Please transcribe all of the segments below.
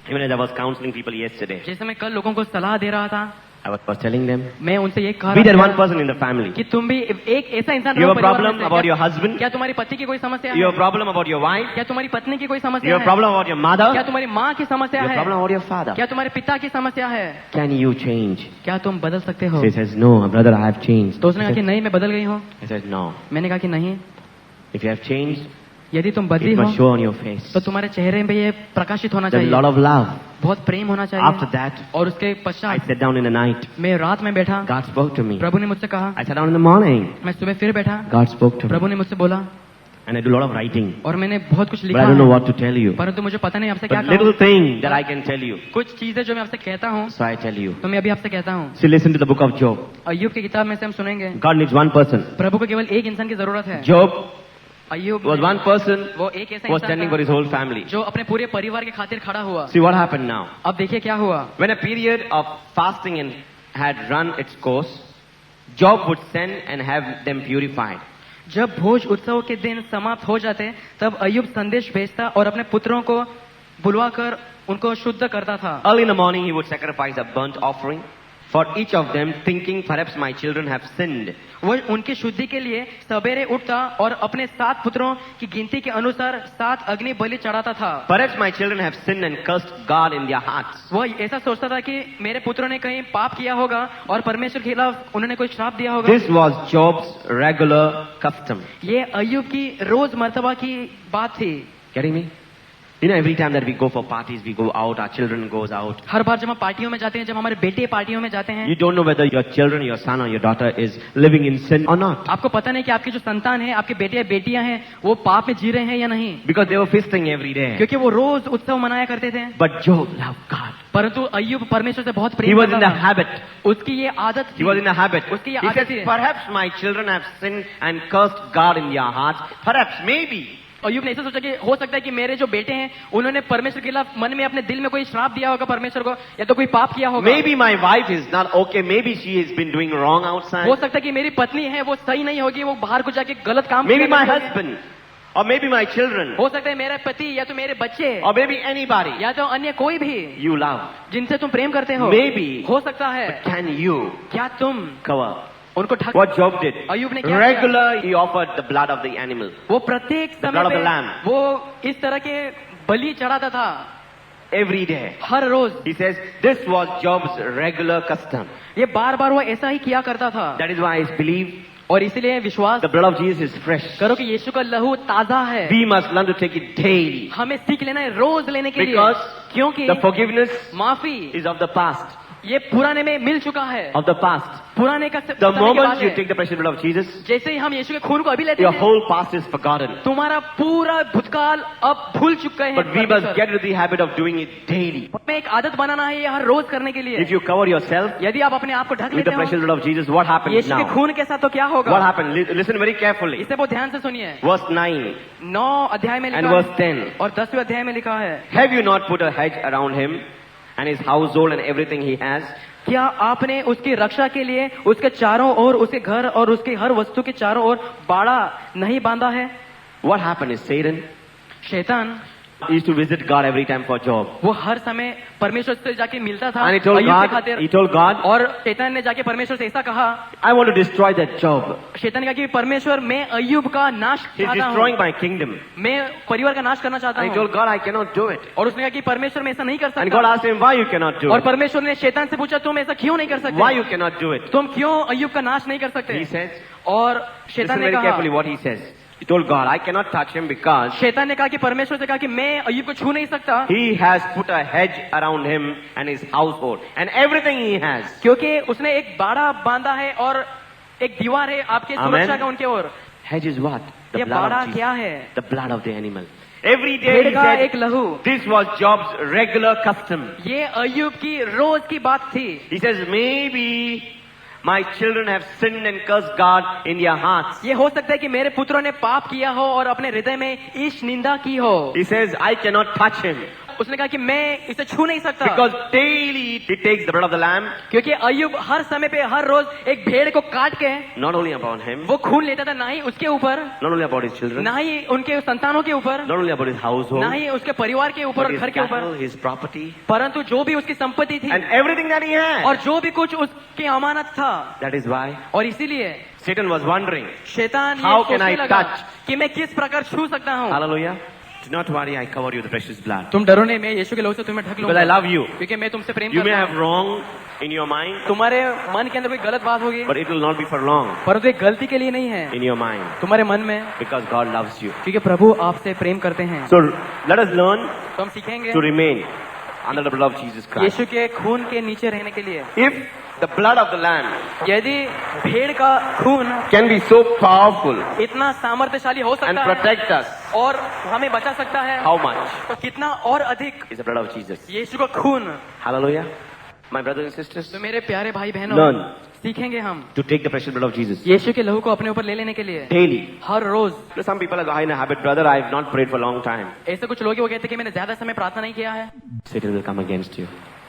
Even as I was counseling people yesterday, जैसे मैं कल लोगों को सलाह दे रहा था, I was telling them, मैं उनसे ये कह be that रहा one था person in the family. कि तुम भी एक ऐसा इंसान You रहो have a परिवार problem में से। about your husband. क्या तुम्हारी पति की कोई समस्या You have a है? problem about your wife. क्या तुम्हारी पत्नी की कोई You समस्या have a है? problem about your क्या mother. तुम्हारी माँ की समस्या You have a है? problem about your father. क्या तुम्हारे पिता की समस्या है? Can you change? क्या तुम बदल सकते हो? So he says, no, brother, I have changed. तो उसने कहा कि नहीं, मैं बदल गई हूँ। I said, no. मैंने कहा कि नहीं, If you have changed, यदि तुम बदली it हो must show on your face. तो तुम्हारे चेहरे में ये प्रकाशित होना There's a चाहिए, lot of love. बहुत प्रेम होना After चाहिए। that, और उसके I पश्चात sat down in the night. मैं रात में बैठा, God spoke to me. प्रभु ने मुझसे कहा। I sat down in the morning. मैं सुबह फिर बैठा, God spoke to me. प्रभु ने मुझसे बोला, And I do a lot of writing. और मैंने बहुत कुछ But लिखा I don't know है, what to tell you. परंतु मुझे पता नहीं आपसे क्या But little कहूँ। thing that I can tell you. कुछ चीजें जो मैं आपसे कहता हूँ, So I tell you. तो मैं अभी आपसे कहता हूँ। So listen to the book of Job. अय्यूब की किताब में से हम सुनेंगे, God needs one person. प्रभु को केवल एक इंसान की जरूरत है। Job Ayyub was one person वो एक ऐसा who was standing for इंसान his whole family. था जो अपने पूरे परिवार के खातिर खड़ा हुआ। See what happened now. अब देखिए क्या हुआ। When a period of fasting had run its course, Job would send and have them purified. जब भोज उत्सव के दिन समाप्त हो जाते तब अय्यूब संदेश भेजता और अपने पुत्रों को बुलवाकर उनको शुद्ध करता था। Early in the morning, he would sacrifice a burnt offering for each of them, thinking perhaps my children have sinned. वो उनकी शुद्धि के लिए सवेरे उठता और अपने 7 पुत्रों की गिनती के अनुसार 7 अग्नि बलि चढ़ाता था। Perhaps my children have sinned and cursed God in their hearts. वो ऐसा सोचता था कि मेरे पुत्रों ने कहीं पाप किया होगा और परमेश्वर के खिलाफ उन्होंने कोई श्राप दिया होगा। This was Job's regular custom. ये अय्यूब की रोजमर्तबा की बात थी। Getting me? You know, every time that we go for parties, we go out, our children goes out. हर बार जब हम पार्टियों में जाते हैं, जब हमारे बेटे पार्टियों में जाते हैं, You don't know whether your children, your son or your daughter is living in sin or not. आपको पता नहीं कि आपके जो संतान है, आपके बेटे या बेटियां हैं, वो पाप में जी रहे हैं या नहीं, Because they were feasting every day. क्योंकि वो रोज उत्सव मनाया करते थे। But Job loved God. परंतु अय्यूब परमेश्वर से बहुत He प्रेम was in करता the था। habit. उसकी ये आदत He was in थी। a habit. उसकी ये He आदत said, थी। perhaps my children have sinned and cursed God in their hearts. Perhaps, maybe. अय्यूब ने ऐसा सोचा कि हो सकता है कि मेरे जो बेटे हैं उन्होंने परमेश्वर के खिलाफ मन में अपने दिल में कोई श्राप दिया होगा परमेश्वर को, या तो कोई पाप किया होगा। Maybe my wife is not okay. Maybe she has been doing wrong outside. हो सकता है कि मेरी पत्नी है वो सही नहीं होगी, वो बाहर को जाके गलत काम Maybe किया my करेगी। husband. Or maybe my children. हो सकता है मेरा पति या तो मेरे बच्चे Or maybe anybody या तो अन्य कोई भी you love. जिनसे तुम प्रेम करते हो। Maybe. हो सकता है। But can you क्या तुम cover? उनको ढक What Job did? अय्यूब ने क्या Regular, he offered the blood of the animal. वो प्रत्येक The समय blood of पे the lamb. वो इस तरह के बलि चढ़ाता था Every day. Her rose. He says, this was Job's regular custom. ये बार बार वो ऐसा ही किया करता था That is why I believe और इसीलिए विश्वास the blood of Jesus is fresh. करो कि यीशु का लहू ताजा है। We must learn to take it daily. हमें सीख लेना है रोज लेने के लिए, Because क्योंकि the forgiveness माफी is of the past. ये पुराने में मिल चुका है। Of the past. पुराने का The बताने के moment बाद you है। take the precious blood of Jesus, जैसे ही हम यीशु के खून को अभी लेते your हैं, whole past is forgotten. तुम्हारा पूरा भूतकाल अब भूल चुके हैं। But we must get into the habit of doing it daily. हमें एक आदत बनाना है ये हर रोज करने के लिए। If you cover yourself यदि आप अपने आप को ढक with the लेते precious हो blood of Jesus, what happens यीशु के now? खून के साथ, तो क्या होगा? What happened? Listen very carefully. इसे बहुत ध्यान से सुनिए। Verse 9 9 अध्याय में and लिखा verse है 10. और 10वें अध्याय में लिखा है, Have you not put a hedge around him and his household and everything he has? क्या आपने उसकी रक्षा के लिए उसके चारों ओर, उसके घर और उसकी हर वस्तु के चारों ओर बाड़ा नहीं बांधा है? What happened is Satan शैतान used to visit God every time for Job. वो हर समय परमेश्वर से जाके मिलता था And he told अय्यूब के God, खातिर। he told God, और शैतान ने जाके परमेश्वर से ऐसा कहा, I want to destroy that Job. शैतान ने कहा कि परमेश्वर मैं अय्यूब का नाश He's चाहता destroying हूँ, my kingdom. मैं परिवार का नाश करना चाहता And he हूँ। told God, I cannot do it. और उसने कहा कि परमेश्वर मैं ऐसा नहीं कर And God सकता। asked him, why you cannot do और it? परमेश्वर ने शैतान से पूछा तुम ऐसा क्यों नहीं कर सकते? Why you cannot do it? तुम क्यों अय्यूब का नाश नहीं कर सकते? He says, और listen शैतान ने very carefully कहा, what he says. He told God, I cannot touch him because शैतान ने कहा कि परमेश्वर से कहा कि मैं अय्यूब को छू नहीं सकता, he has put a hedge around him and his household and everything he has. क्योंकि उसने एक बाड़ा बांधा है और एक दीवार है आपके Amen. सुरक्षा का उनके ओर। Hedge is what? The ये blood बाड़ा of Jesus. क्या है? The blood of the animal. Every day भेड़ he का एक said, लहू। this was Job's regular custom. ये अय्यूब की रोज की बात थी। He says, maybe my children have sinned and cursed God in their hearts. ये हो सकता है कि मेरे पुत्रों ने पाप किया हो और अपने हृदय में ईश निंदा की हो। He says, I cannot touch him. उसने कहा कि मैं इसे छू नहीं सकता, because daily he takes the blood of the lamb, क्योंकि अय्यूब हर समय पे हर रोज एक भेड़ को काट के not only upon him, वो खून लेता था, ना ही उसके ऊपर, not only about his children, ना ही उनके संतानों के ऊपर, not only about his household, ना ही उसके परिवार के ऊपर but और his घर के ऊपर, cattle, his property, परंतु जो भी उसकी संपत्ति थी and everything that he had. और जो भी कुछ उसकी अमानत था। That is why और इसीलिए Satan was wondering, शैतान ये How can सोचने I लगा touch? कि मैं किस प्रकार छू सकता हूँ। hallelujah, do not worry, I cover you with the precious blood. तुम डरो नहीं, मैं यीशु के लहू से तुम्हें ढक Because I लूंगा, love you. क्योंकि मैं तुमसे प्रेम You may करता have हूँ। wrong in your mind, तुम्हारे मन के अंदर कोई गलत बात होगी, but it will not be for long परंतु एक गलती के लिए नहीं है, in your mind, तुम्हारे मन में, because God loves you. क्योंकि प्रभु आपसे प्रेम करते हैं। So let us learn तो हम सीखेंगे to remain under the blood of Jesus Christ. यीशु के खून के नीचे रहने के लिए। If the blood of the lamb यदि भेड़ का खून can be so powerful इतना सामर्थ्यशाली हो and सकता है protect us, और हमें बचा सकता है, how much तो कितना और अधिक is the blood of Jesus? यीशु का खून। Hallelujah. My brothers and sisters, तो मेरे प्यारे भाई बहनों, learn सीखेंगे हम to take the precious blood of Jesus यीशु के लहू को अपने ऊपर ले लेने के लिए daily. Her rose. You know, some people are in a habit, brother, I have not prayed for a long time. ऐसे कुछ लोग वो कहते हैं कि मैंने ज्यादा समय प्रार्थना नहीं किया है, Satan will come against you.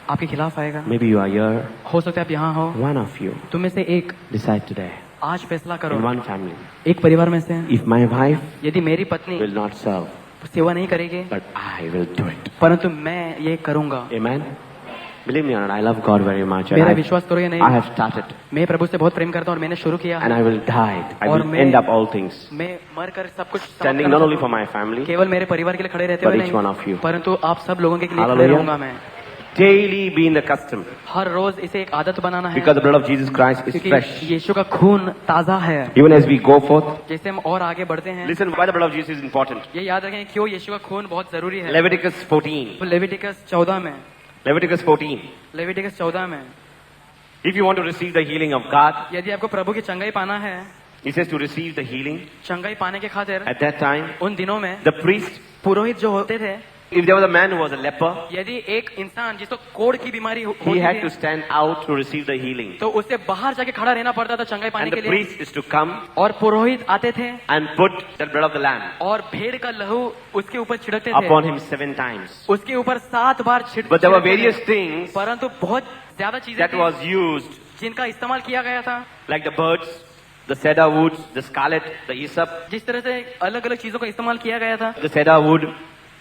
आपके खिलाफ आएगा। Maybe you are here. हो सकता है आप यहाँ हो, One of you तुम में से एक decide today आज फैसला करो, in one family. एक परिवार में से If my wife यदि मेरी पत्नी will not serve, सेवा नहीं करेगी, but I will do it. परंतु मैं ये करूंगा। Amen. Believe me or not, I love God very much. And मेरा I, विश्वास करो या I नहीं, have started मैं प्रभु से बहुत प्रेम करता हूँ और मैंने शुरू किया and है। I will die. I और will मैं- end up all things. मैं मर कर सब कुछ समाप्त Standing करना not only चाहता for my family, हूँ। केवल मेरे परिवार के लिए खड़े रहते but हुए each one of you. नहीं, परंतु आप सब लोगों के लिए खड़े Hallelujah. रहूंगा मैं। daily be in the custom. हर रोज इसे एक आदत बनाना है, Because the blood of Jesus Christ is क्योंकि fresh. यीशु का खून ताजा है। Even as we go forth, जैसे हम और आगे बढ़ते हैं, listen why the blood of Jesus is important. ये याद रखें क्यों यीशु का खून बहुत जरूरी है। Leviticus 14. लेविटिकस 14 में, Leviticus 14. लेविटिकस 14 में, If you want to receive the healing of God, यदि आपको प्रभु की चंगाई पाना है, he says to receive the healing. चंगाई पाने के खातिर At that time, उन दिनों में the priest, पुरोहित जो होते थे, if there was a man who was a leper, यदि एक इंसान जिसको कोढ़ की बीमारी he होती had to थी, stand out to receive the healing. तो उसे बाहर जाके खड़ा रहना पड़ता था चंगाई पाने And के the लिए, priest is to come और पुरोहित आते थे and put the blood of the lamb और भेड़ का लहू उसके ऊपर छिड़कते upon थे, him 7 times. उसके ऊपर 7 बार But there were छिड़कते various थे। things परंतु बहुत ज्यादा चीजें that थी was used, जिनका इस्तेमाल किया गया था, like the birds, the cedar woods, the scarlet, the hyssop, जिस तरह से अलग अलग चीजों का इस्तेमाल किया गया था। the cedar wood,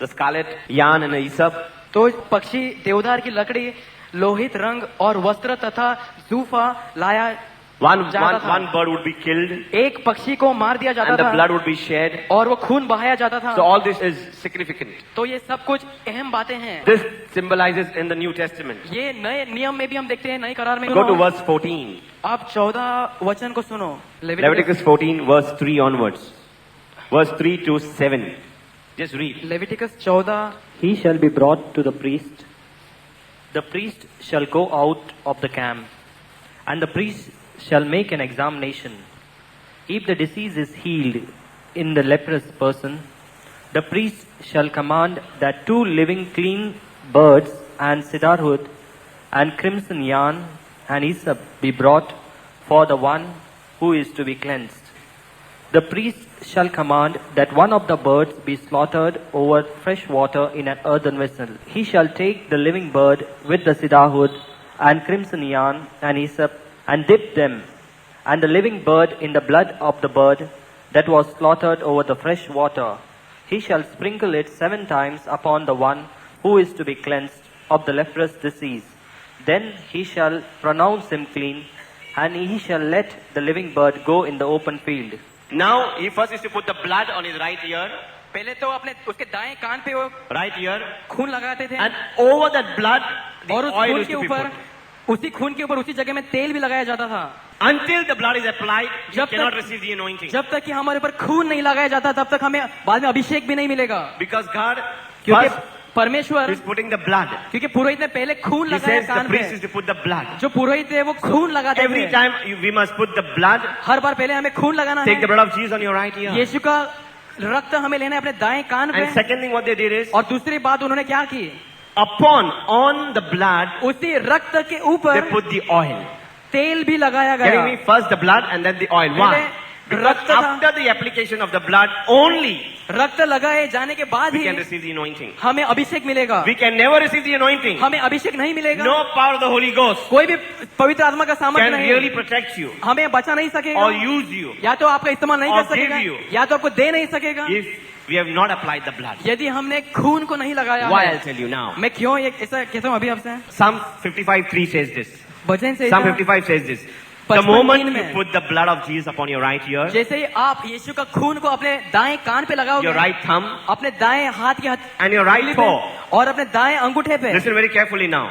the scarlet, yarn and the hyssop. तो पक्षी, देवदार की लकड़ी, लोहित रंग और वस्त्र तथा जूफा लाया One जाता था। bird would be killed एक पक्षी को मार दिया जाता and the था blood would be shed. और वो खून बहाया जाता था। So all this is significant. तो ये सब कुछ अहम बातें हैं। This symbolizes in the New Testament. ये नए नियम में भी हम देखते हैं, नए करार में। Go to verse 14. आप 14 वचन को सुनो, Leviticus 14 verse 3 onwards. Verse 3 to 7. Just read. Leviticus 14। He shall be brought to the priest. The priest shall go out of the camp, and the priest shall make an examination. If the disease is healed in the leprous person, the priest shall command that 2 living clean birds and cedar wood and crimson yarn and hyssop be brought for the one who is to be cleansed. The priest shall command that one of the birds be slaughtered over fresh water in an earthen vessel. He shall take the living bird with the cedar wood and crimson yarn and hyssop and dip them, and the living bird in the blood of the bird that was slaughtered over the fresh water. He shall sprinkle it 7 times upon the one who is to be cleansed of the leprous disease. Then he shall pronounce him clean, and he shall let the living bird go in the open field. Now he first is to put the blood on his right ear, पहले तो अपने उसके दाएं कान पे वो right ear, खून लगाते थे and over that blood the और उस oil खून is के to be ऊपर, put. उसी खून के ऊपर उसी जगह में तेल भी लगाया जाता था। Until the blood is applied, you जब cannot तक- receive the anointing. जब तक कि हमारे ऊपर खून नहीं लगाया जाता तब तक हमें बाद में अभिषेक भी नहीं मिलेगा, Because God क्योंकि first परमेश्वर, is putting the blood. क्योंकि पुरोहित ने पहले खून He लगाया says the कान priest पे, is to put the blood. जो पुरोहित है वो खून लगाते Every थे। time we must put the blood, हर बार पहले हमें खून लगाना take the है। blood of Jesus on your right ear. यीशु का रक्त हमें लेना है अपने दाएं कान पे। And second thing what they did is, और दूसरी बात उन्होंने क्या की, on the blood, उसी रक्त के they ऊपर put the oil. तेल भी लगाया Getting गया। me? First the blood and then the oil. पहले Why? Because रक्त था, after the application of the blood only रक्त लगाए जाने के बाद we he can receive the anointing. हमें अभिषेक मिलेगा. We can never receive the anointing. हमें अभिषेक नहीं मिलेगा. No power of the Holy Ghost कोई भी पवित्र आत्मा का सामर्थ्य can नहीं really protect you हमें बचा नहीं सकेगा. or use you या तो आपका इस्तेमाल नहीं or कर सकेगा, give you. या तो आपको दे नहीं सकेगा, if we have not applied the blood. यदि हमने खून को नहीं लगाया Why है. I'll tell you now. मैं क्यों ये ऐसा कहता हूँ अभी आपसे. Psalm 55:3 says this. वचन से Psalm ऐसा- 55 says this. The 55 moment you में- put the blood of Jesus upon your right ear, जैसे ही आप यीशु का खून को अपने दाएं कान पे लगाओगे, your right thumb, अपने दाएं हाथ के and your right पे toe, और अपने दाएं अंगूठे पे, listen very carefully now.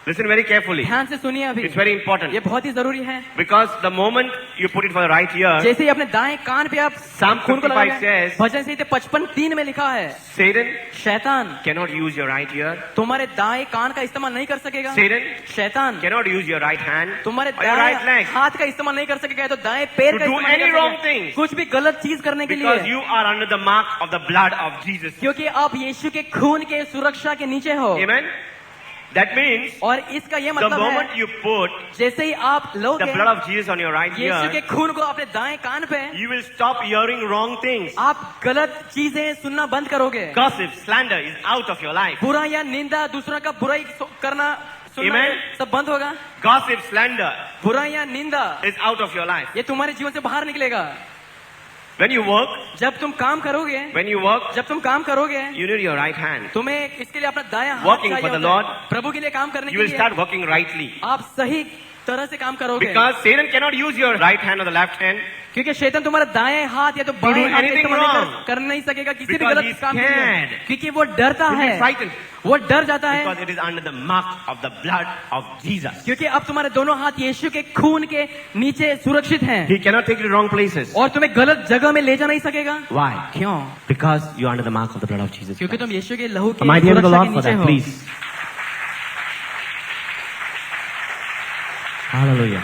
Listen very carefully. ध्यान से सुनिए अभी. It's very important. ये बहुत ही जरूरी है. Because the moment you put it for the right ear, जैसे ही अपने दाएं कान पे आप Psalm खून को 55 लगाओगे, says, भजन संहिता 55:3 में लिखा है, Satan शैतान cannot use your right ear. तुम्हारे दाएं कान का इस्तेमाल नहीं कर सकेगा. Satan शैतान cannot use your right hand तुम्हारे or your right दाएं leg. हाथ का इस्तेमाल नहीं कर सकेगा, तो दाएं पैर To का do इस्तेमाल नहीं any कर wrong सकेगा. things. कुछ भी गलत चीज करने के Because लिए, you are under the mark of the blood of Jesus. क्योंकि आप यीशु के खून के सुरक्षा के नीचे हो. Amen. That means और इसका ये the मतलब moment है, you put जैसे ही आप the लोगे blood of Jesus on your right यीशु के ear, खून को अपने दाएं कान पे, you will stop hearing wrong things. आप गलत चीजें सुनना बंद करोगे. Gossip, slander is out of your life. बुरा या निंदा, दूसरों का बुराई करना सुनना Amen. सब बंद होगा. Gossip, slander बुरा या निंदा is out of your life. ये तुम्हारे जीवन से बाहर निकलेगा. When you work, जब तुम काम करोगे, when you work, जब तुम काम करोगे, you need your right hand. तुम्हें इसके लिए अपना दायां हाथ Working चाहिए for the होता है. Lord, प्रभु के लिए काम करने You के will लिए start working rightly. आप सही तरह से काम करोगे. Because Satan cannot use your right hand or the left hand. क्योंकि शैतान तुम्हारा दाएं हाथ या तो do बाएं हाथ का anything इस्तेमाल wrong. कर नहीं सकेगा किसी भी Because गलत he's काम के लिए. scared. क्योंकि वो डरता You'll be है, frightened. वो डर जाता है. Because it is under the mark of the blood of Jesus. क्योंकि अब तुम्हारे दोनों हाथ यीशु के खून के नीचे सुरक्षित हैं He cannot take you to wrong places. और तुम्हें गलत जगह में ले जा नहीं सकेगा. Why? क्यों? Because you are under the mark of the blood of Jesus. क्योंकि तुम यीशु के लहू की Am I hearing the सुरक्षा Lord के for नीचे that, हो. please? Hallelujah.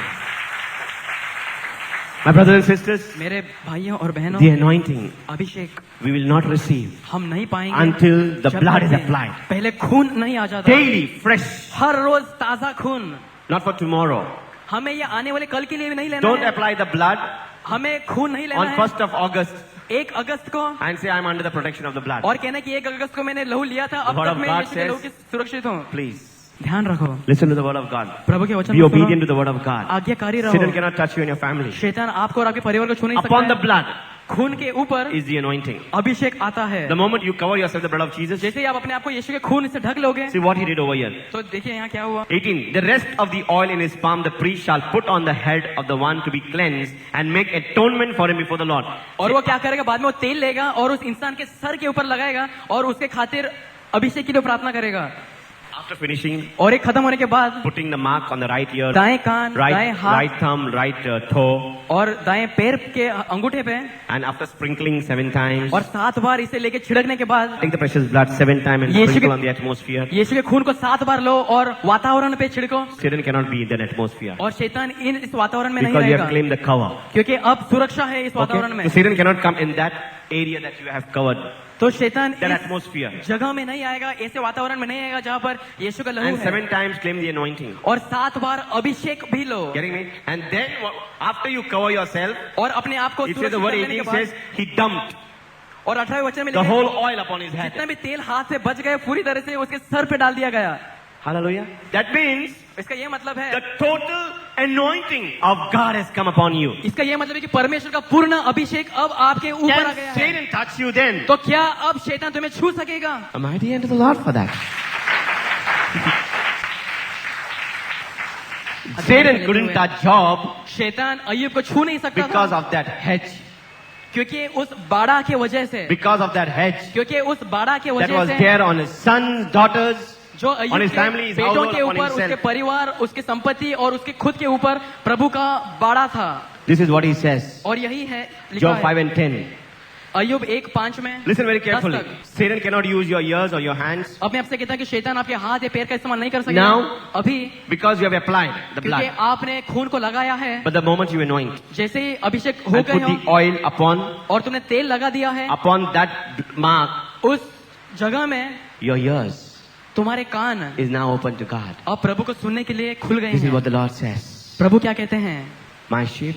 My brothers and sisters, मेरे भाइयों और बहनों, the anointing Abhishek we will not receive हम नहीं पाएंगे until the जब blood is तक applied. पहले खून नहीं आ जाता. Daily, fresh, हर रोज ताजा खून. not for tomorrow. हमें ये आने वाले कल के लिए भी नहीं लेना Don't है. apply the blood हमें खून नहीं लेना on है 1st of August 1 अगस्त को and say I'm under the protection of the blood. और कहना कि 1 अगस्त को मैंने लहू लिया था, अब The word तक of मैं God यीशु के says- लहू की सुरक्षित हूँ. Please, ध्यान रखो, listen to the word of God. प्रभु के वचन Be को obedient to सुनो, the word of God. आज्ञाकारी Satan रहो. cannot touch you and your family. शैतान आपको और आपके परिवार को छू नहीं Upon the सकता है. blood खून के ऊपर is the anointing. अभिषेक आता है. The moment you cover yourself with the blood of Jesus, जैसे ही आप अपने आप को यीशु के खून से ढक लोगे, see what he did over here. तो देखिए यहाँ क्या हुआ. 18. The rest of the oil in his palm the priest shall put on the head of the one to be cleansed and make atonement for him before the Lord. और वो क्या करेगा, बाद में वो तेल लेगा और उस इंसान के सर के ऊपर लगाएगा और उसके खातिर अभिषेक की लिए प्रार्थना करेगा. After finishing और एक खत्म होने के बाद putting the mark on the right ear, दाएं कान, दाएं right हाथ thumb, right toe, और दाएं पैर के अंगूठे पे, and after sprinkling 7 times, और 7 बार इसे लेके छिड़कने के बाद take the precious blood 7 times and Yeshu sprinkle के- on the atmosphere. यीशु के खून को 7 बार लो और वातावरण पे छिड़को. Satan cannot be in that atmosphere और शैतान इस वातावरण में नहीं because you have रहेगा, claimed the cover. क्योंकि अब सुरक्षा है इस वातावरण Okay? में. So Satan cannot come in that area that you have covered, तो शैतान that इस atmosphere. जगह में नहीं आएगा, ऐसे वातावरण में नहीं आएगा जहाँ पर यीशु का लहू And है. 7 times claim the anointing. और 7 बार अभिषेक भी लो. Getting me? And then after you cover yourself, और अपने आप को it says the सुरक्षित word कर लेने 18 के बाद, says he dumped और 18वें वचन में the लिखा whole है, oil upon his head. जितना भी तेल हाथ से बच गए पूरी तरह से उसके सर पे डाल दिया गया. Hallelujah. That means इसका ये मतलब है, the total anointing of God has come upon you. इसका ये मतलब है कि परमेश्वर का पूर्ण अभिषेक अब आपके ऊपर आ Can गया है. Satan touch you then? तो क्या अब शैतान तुम्हें छू सकेगा? Am I the end of the Lord for that? Satan couldn't touch Job शैतान अय्यूब को छू नहीं सकता because था, of that hedge. क्योंकि उस बाड़ा के वजह से, Because of that hedge क्योंकि उस बाड़ा के that वजह was से there on his sons, daughters, जो on अय्यूब his के family, his बेटों household, के upon ऊपर, himself. उसके परिवार, उसकी संपत्ति और उसके खुद के ऊपर प्रभु का बाड़ा था. This is what he says. और यही है लिखा Job है 5 and 10. अय्यूब 1:5 में. Listen very 10 carefully. तक. Satan cannot use your ears or your hands अब मैं आपसे कहता हूं कि शैतान आपके हाथ या पैर का इस्तेमाल नहीं कर सकेगा Now, अभी, because you have applied the क्योंकि blood. आपने खून को लगाया है. But the moment you anoint जैसे ही अभिषेक हो and गए put हो the oil और तुमने तेल लगा दिया है, upon that mark, उस जगह में your ears तुम्हारे कान is now open to God. अब प्रभु को सुनने के लिए खुल गए This is हैं. what the Lord says. प्रभु क्या कहते हैं? My sheep,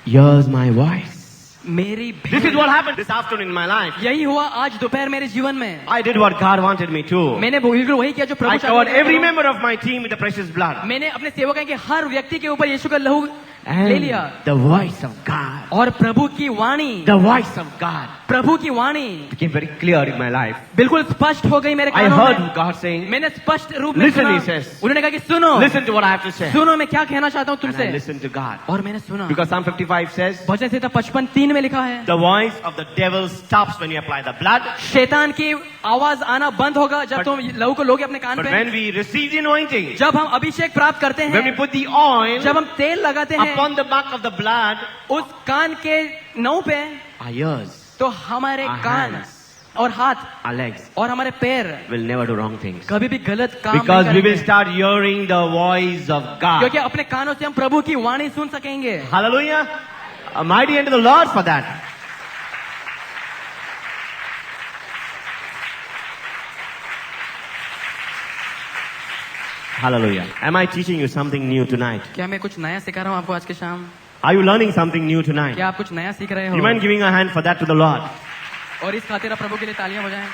hears my voice. मेरी This is भेड़। what happened this afternoon in my life. यही हुआ आज दोपहर मेरे जीवन में। I did what God wanted me to. मैंने बिल्कुल वही किया जो I प्रभु covered चाहते थे every करूं। member of my team with the precious blood. मैंने अपने सेवकों के हर व्यक्ति के ऊपर यीशु का लहू ले लिया। The voice of God. और प्रभु की वाणी, The voice of God प्रभु की वाणी became very clear in my life. बिल्कुल स्पष्ट हो गई मेरे I कानों heard में। God saying, मैंने स्पष्ट रूप में Listen, सुना। he says. उन्होंने कहा कि सुनो, listen to what I have to say. सुनो मैं क्या कहना चाहता हूँ And I तुमसे। listened to God. और मैंने सुना। Because Psalm 55 says, भजन संहिता 55:3 में लिखा है, the voice of the devil stops when you apply the blood. शैतान की आवाज आना बंद होगा जब But- तुम लहू को लोगे अपने कान But पे। when we receive the anointing, जब हम अभिषेक प्राप्त करते when we हैं, put the oil जब हम तेल लगाते हैं upon the mark of the blood, उस कान के नौ पे, our ears, तो हमारे our कान hands, और हाथ our legs और हमारे पैर will never do wrong things. कभी भी गलत काम Because नहीं we will करेंगे। start hearing the voice of God. क्योंकि अपने कानों से हम प्रभु की वाणी सुन सकेंगे। Hallelujah. A mighty end to the Lord for that. Hallelujah. Am I teaching you something new tonight? क्या मैं कुछ नया सिखा रहा हूँ आपको आज के शाम? Are you learning something new tonight? क्या आप कुछ नया सीख रहे You mind हो? giving a hand for that to the Lord? और इस खातिर आप प्रभु के लिए तालियां बजाएं।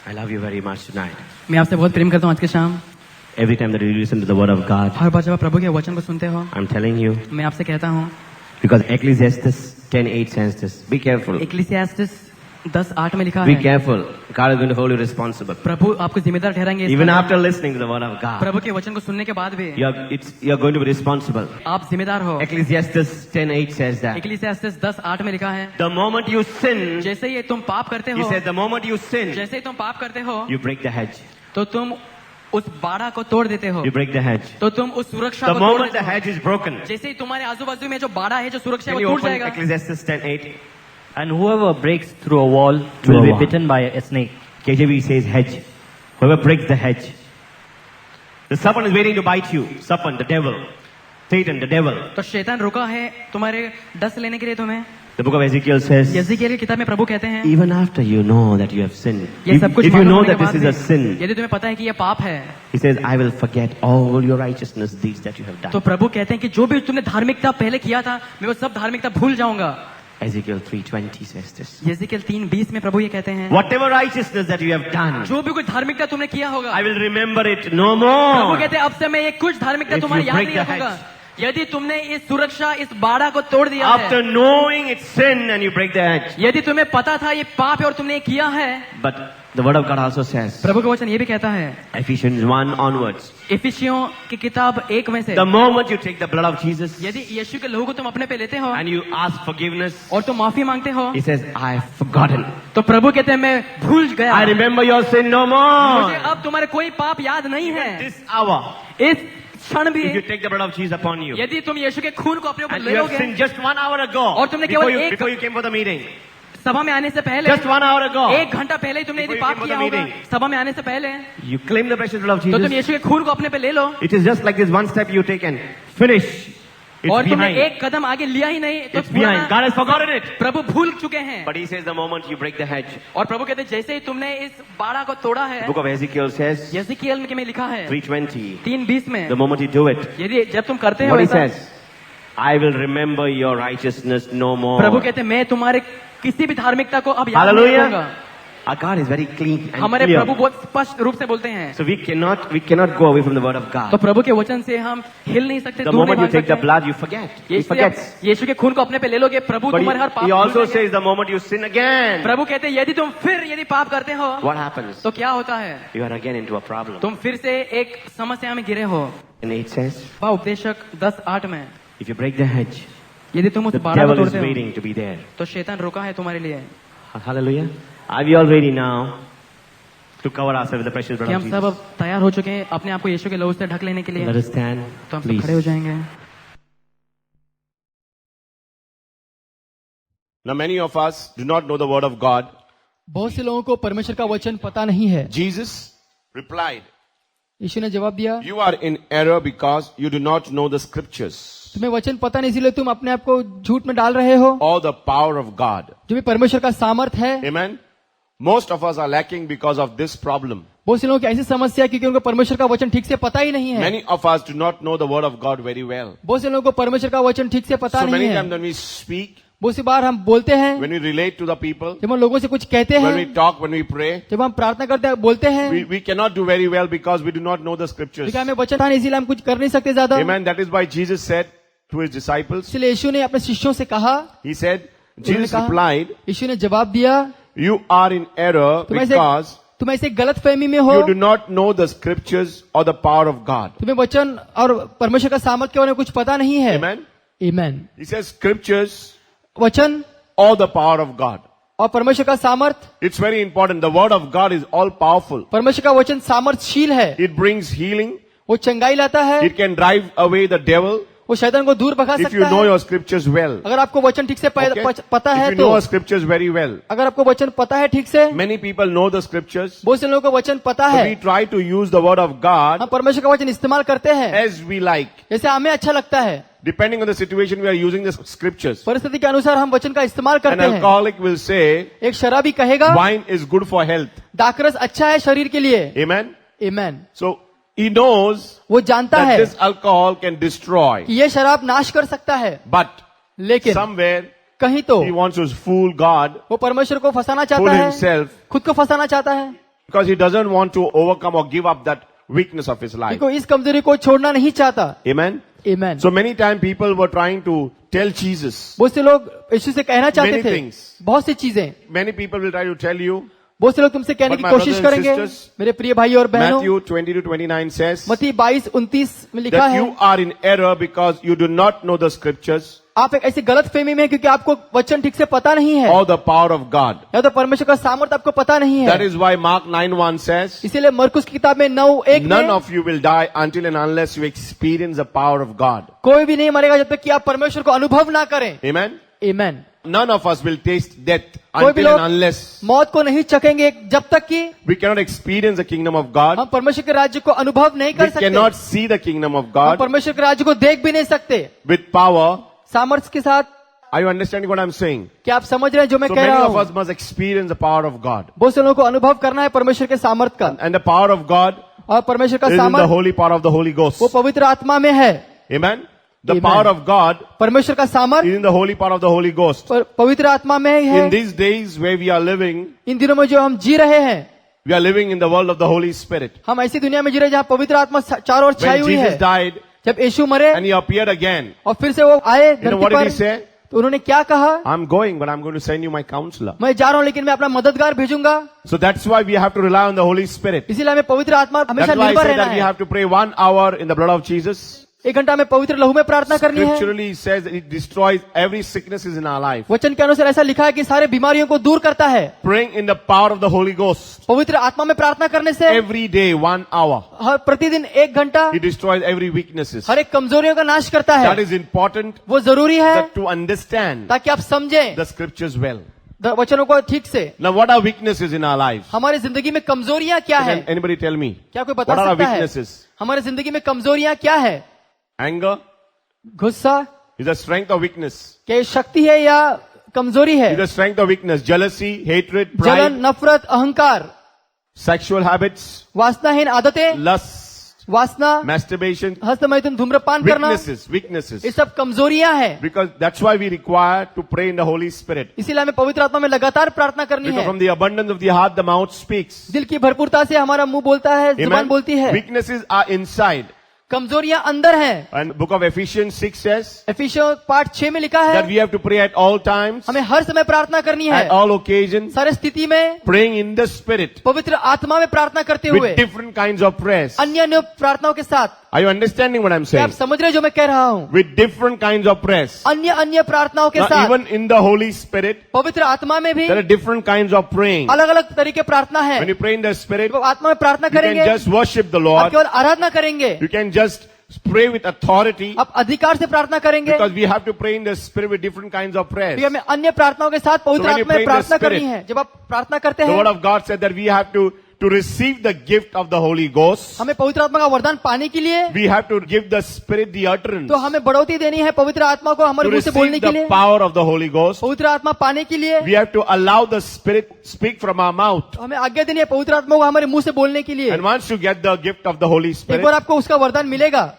I love you very much tonight. मैं आपसे बहुत प्रेम करता हूँ आज के शाम। Every time that you listen to the word of God, हर बार जब आप प्रभु के वचन को सुनते हो, I'm telling you, मैं आपसे कहता हूँ, because Ecclesiastes 10:8 says this. Be careful. इक्लेसियास्टिस 10:8 में लिखा Be है, careful. God is going to hold you responsible. प्रभु आपको जिम्मेदार ठहराएंगे। Even इसका after listening to the word of God, प्रभु के वचन को सुनने के बाद भी you're going to be responsible. आप जिम्मेदार हो। Ecclesiastes 10:8 says that. इक्लेसियास्टिस 10:8 में लिखा है, The moment you sin, जैसे ही तुम पाप करते he हो, says, the moment you sin, जैसे ही तुम पाप करते हो, you break the hedge. तो तुम उस बाड़ा को तोड़ देते हो, You break the hedge. तो तुम उस सुरक्षा The को तोड़ moment देते the हो। hedge is broken, जैसे ही तुम्हारे आजू बाजू में जो बाड़ा है, जो सुरक्षा है, can वो you टूट open जाएगा। Ecclesiastes 10:8? And whoever breaks through a wall Through will a be wall. bitten by a snake. KJV says hedge. Whoever breaks the hedge. The serpent is waiting to bite you. Serpent, the devil. Satan, the devil. तो शैतान रुका है तुम्हारे डस लेने के लिए तुम्हें। The book of Ezekiel says, यज़िकिएल की किताब में प्रभु कहते हैं, even after you know that you have sinned, ये सब कुछ if you मालूम know होने that के this बाद is a भी, sin, यदि तुम्हें पता है कि ये पाप है, he says, I will forget all your righteousness deeds that you have तो done. प्रभु कहते हैं कि जो भी तुमने धार्मिकता पहले किया था, मैं वो सब धार्मिकता भूल जाऊंगा। Ezekiel 3:20 says this. यज़िकिएल 3:20 में प्रभु ये कहते हैं, Whatever righteousness that you have done, जो भी कुछ धार्मिकता तुमने किया होगा, I will remember it no Prabhu more. कहते हैं अब से मैं ये कुछ धार्मिकता If तुम्हारी you याद break नहीं the रखूंगा। hedge. यदि तुमने इस सुरक्षा, इस बाड़ा को तोड़ दिया After है, knowing it's sin and you break the hedge. यदि तुम्हें पता था ये पाप है और तुमने ये किया है, But the word of God also says, प्रभु का वचन ये भी कहता है, Ephesians 1 onwards, इफिसियों की किताब 1 में से, the moment you take the blood of Jesus यदि यीशु के लहू को तुम अपने पे लेते हो and you ask forgiveness, और तुम माफी मांगते हो, he says, I have forgotten. तो प्रभु कहते हैं मैं भूल गया, I remember your sin no मुझे more. अब तुम्हारे कोई पाप याद नहीं है। This hour, इस क्षण भी if you take the blood of Jesus upon you, यदि तुम यीशु के खून को अपने ऊपर and ले you have लोगे, sinned just 1 hour ago, और तुमने before केवल before you came for the meeting, सभा में आने से पहले, just 1 hour ago, 1 घंटा पहले ही तुमने यदि Before you पाप came किया for the होगा, meeting. सभा में आने से पहले, you claim the precious blood of तो तुम Jesus. यीशु के खून को अपने पे ले लो, It is just like this one step you take and finish. It's और तुमने behind. एक कदम आगे लिया ही नहीं, तो It's behind. God has forgotten it. प्रभु भूल चुके हैं। But he says the moment you break the hedge, और प्रभु कहते हैं जैसे ही तुमने इस बाड़ा को तोड़ा है, the book of Ezekiel says, यज़िकिएल में लिखा है 3:20, 3:20 में, the moment you do it, यदि जब तुम करते हो what he ऐसा, says, I will remember your righteousness no more. प्रभु कहते हैं मैं तुम्हारे किसी भी धार्मिकता को अब याद नहीं Hallelujah. करूंगा। Our God is very clean and हमारे clear. प्रभु बहुत स्पष्ट रूप से बोलते हैं, So we cannot go away from the word of God. तो प्रभु के वचन से हम हिल नहीं सकते, The दूर नहीं moment you भाग take the सकते। blood, you forget. He forgets. यीशु के खून को अपने पे ले लोगे, प्रभु But तुम्हारे हर पाप he भूल also जाएंगे। says the moment you sin again, प्रभु कहते हैं यदि तुम फिर यदि पाप करते हो, what happens? तो क्या होता है? You are again into a problem. तुम फिर से एक समस्या में गिरे हो। And it says, वह उपदेशक 10:8 में, if you break the hedge, यदि तुम उस the बाड़ा को devil is तोड़ते हो, waiting to be there. तो शैतान रुका है तुम्हारे लिए। Hallelujah. Are we all ready now to cover ourselves with the precious blood कि of हम सब Jesus? अब तैयार हो चुके हैं अपने आप को यीशु के लहू से ढक लेने के लिए? Let us stand, तो हम सब please. खड़े हो जाएंगे। Now, many of us do not know the word of God. बहुत से लोगों को परमेश्वर का वचन पता नहीं है। Jesus replied, यीशु ने जवाब दिया, You are in error because you do not know the scriptures तुम्हें वचन पता नहीं, इसलिए तुम अपने आप को झूठ में डाल रहे हो। or the power of God. जो भी परमेश्वर का सामर्थ है, Amen. Most of us are lacking because of this problem. बहुत से लोगों की ऐसी समस्या है क्योंकि उनको परमेश्वर का वचन ठीक से पता ही नहीं है। Many of us do not know the word of God very well. बहुत से लोगों को परमेश्वर का वचन ठीक से पता So नहीं many है। times when we speak, बहुत सी बार हम बोलते हैं, when we relate to the people, जब हम लोगों से कुछ कहते when we हैं, talk, when we pray, जब हम प्रार्थना करते हैं, बोलते हैं, we cannot do very well because we do not know the scriptures. क्योंकि हमें वचन नहीं, इसीलिए हम कुछ कर नहीं सकते ज्यादा। Amen. That is why Jesus said to his disciples, इसलिए यीशु ने अपने शिष्यों से कहा, he said, उन्होंने Jesus कहा- replied, यीशु ने जवाब दिया, you are in error because तुम ऐसे गलत फहमी में हो, you do not know the scriptures or the power of God. तुम्हें वचन और परमेश्वर का सामर्थ के बारे में कुछ पता नहीं है। Amen. Amen। He says scriptures वचन or the power of God. और परमेश्वर का सामर्थ, It's very important. The word of God is all powerful. परमेश्वर का वचन सामर्थशील है, It brings healing. वो चंगाई लाता है, It can drive away the devil वो शैतान को दूर भगा if you सकता know है। your scriptures well. अगर आपको वचन ठीक से Okay? पता If है you तो, know your scriptures very well. अगर आपको वचन पता है ठीक से, Many people know the scriptures. बहुत से लोगों को वचन पता But है, we try to use the word of God हम परमेश्वर का वचन इस्तेमाल करते हैं as we like. जैसे हमें अच्छा लगता है। Depending on the situation, we are using the scriptures. परिस्थिति के अनुसार हम वचन का इस्तेमाल An करते हैं। alcoholic will say, एक शराबी कहेगा, wine is good for health. दाखरस अच्छा है शरीर के लिए। Amen. Amen। So he knows वो जानता that है this alcohol can destroy. कि ये शराब नाश कर सकता है, But लेकिन somewhere कहीं तो he wants to fool God, वो परमेश्वर को फंसाना fool चाहता है, himself, खुद को फंसाना चाहता है, because he doesn't want to overcome or give up that weakness of his life. क्योंकि इस कमजोरी को छोड़ना नहीं चाहता। Amen. Amen। So many times people were trying to tell Jesus. बहुत से लोग यीशु से कहना चाहते Many थे things. बहुत सी चीजें, Many people will try to tell you. बहुत से लोग तुमसे कहने But की my कोशिश brothers and करेंगे। sisters, मेरे प्रिय भाई और बहनों, Matthew 20-29 says मत्ती 22-29 में लिखा that है, you are in error because you do not know the scriptures आप एक ऐसी गलत फहमी में हैं क्योंकि आपको वचन ठीक से पता नहीं है, or the power of God. या तो परमेश्वर का सामर्थ्य आपको पता नहीं That है। is why Mark 9:1 says, इसीलिए मरकुस की किताब में 9:1 none में, of you will die until and unless you experience the power of God. कोई भी नहीं मरेगा जब तक कि आप परमेश्वर को अनुभव ना करें। Amen. Amen। None of us will taste death कोई भी until लोग and unless मौत को नहीं चखेंगे जब तक कि we cannot experience the kingdom of God. हम परमेश्वर के राज्य को अनुभव नहीं We कर सकते, cannot see the kingdom of हम God परमेश्वर के राज्य को देख भी नहीं सकते। with power. सामर्थ्य के साथ, Are you understanding what I'm saying? क्या आप समझ रहे हैं जो मैं So कह many रहा of हूँ? us must experience the power of God. बहुत से लोगों को अनुभव करना है परमेश्वर के सामर्थ्य का, And the power of God और परमेश्वर का is in the सामर्थ्य holy power of the Holy Ghost. वो पवित्र आत्मा में है। Amen. The Amen. power of God परमेश्वर का सामर्थ्य is in the holy power of the Holy Ghost. पवित्र आत्मा में ही है। In these days where we are living, इन दिनों में जो हम जी रहे हैं, we are living in the world of the Holy Spirit. हम ऐसी दुनिया में जी रहे हैं जहाँ पवित्र आत्मा चारों ओर छाई When हुई है। Jesus died जब यीशु मरे and he appeared again, और फिर से वो आए you know धरती what did पर, he say? तो उन्होंने क्या कहा? I'm going, but I'm going to send you my counselor. मैं जा रहा हूँ लेकिन मैं अपना मददगार भेजूंगा। So that's why we have to rely on the Holy Spirit. इसीलिए हमें पवित्र आत्मा हमेशा That's why I निर्भर said रहना that we है। have to pray 1 hour in the blood of Jesus. 1 घंटा में पवित्र लहू में प्रार्थना करनी है। Scripturally it says that it destroys every sicknesses in our life. वचन के अनुसार ऐसा लिखा है कि सारे बीमारियों को दूर करता है। Praying in the power of the Holy Ghost. पवित्र आत्मा में प्रार्थना करने से Every day, 1 hour. हर प्रतिदिन 1 घंटा He destroys every weaknesses. हर एक कमजोरियों का नाश करता That है। is important वो जरूरी है that to understand ताकि आप समझें the scriptures well. वचनों को ठीक से। Now what are weaknesses in our life? हमारी जिंदगी में कमजोरियां क्या है? Can anybody tell me? क्या कोई बता What are our सकता है? weaknesses? हमारी जिंदगी में कमजोरियां क्या है? Anger गुस्सा is a strength or weakness. क्या ये शक्ति है या कमजोरी है? Is a strength or weakness. Jealousy, hatred, जलन, pride, नफरत, अहंकार, sexual habits, वासनाहीन आदतें, lust, वासना, masturbation, हस्तमैथुन, धूम्रपान करना, weaknesses. ये सब कमजोरियां हैं। Because that's why we require to pray in the Holy Spirit. इसीलिए हमें पवित्र आत्मा में लगातार प्रार्थना करनी Because है। from the abundance of the heart, the mouth speaks. दिल की भरपूरता से हमारा मुंह बोलता है, जुबान Amen. बोलती है। Weaknesses are inside. कमजोरियां अंदर हैं। And book of Ephesians 6 says एफिसियों पाठ 6 में लिखा that है we have to pray at all times, हमें हर समय प्रार्थना करनी है, at all occasions, सारे स्थिति में praying in the Spirit पवित्र आत्मा में प्रार्थना करते हुए with different kinds of prayers. अन्य अन्य प्रार्थनाओं के साथ। Are you understanding what I'm क्या आप saying? समझ रहे हैं जो मैं कह रहा हूँ? With different kinds of prayers. अन्य अन्य प्रार्थनाओं के Now, साथ even in the Holy Spirit, पवित्र आत्मा में भी there are different kinds of praying. अलग अलग तरीके प्रार्थना है। When you pray in the Spirit, जब आप आत्मा में प्रार्थना you can करेंगे, just worship the आप Lord. केवल आराधना करेंगे, You can just pray with authority आप अधिकार से प्रार्थना करेंगे, because we have to pray in the Spirit with different kinds of prayers. क्योंकि हमें अन्य प्रार्थनाओं के साथ पवित्र So when you आत्मा में pray in the प्रार्थना Spirit, करनी है। जब आप प्रार्थना करते The Word हैं, of God said that we have to to receive the gift of the Holy Ghost, हमें पवित्र आत्मा का वरदान पाने के लिए we have to give the Spirit the utterance. तो हमें बढ़ोतरी देनी है पवित्र आत्मा को To हमारे मुंह से बोलने receive के the लिए। power of the Holy Ghost, पवित्र आत्मा पाने के लिए we have to allow the Spirit speak from our mouth. हमें आज्ञा देनी है पवित्र आत्मा को हमारे मुंह से बोलने के लिए। And once you get the gift of the Holy एक Spirit, बार आपको उसका वरदान मिलेगा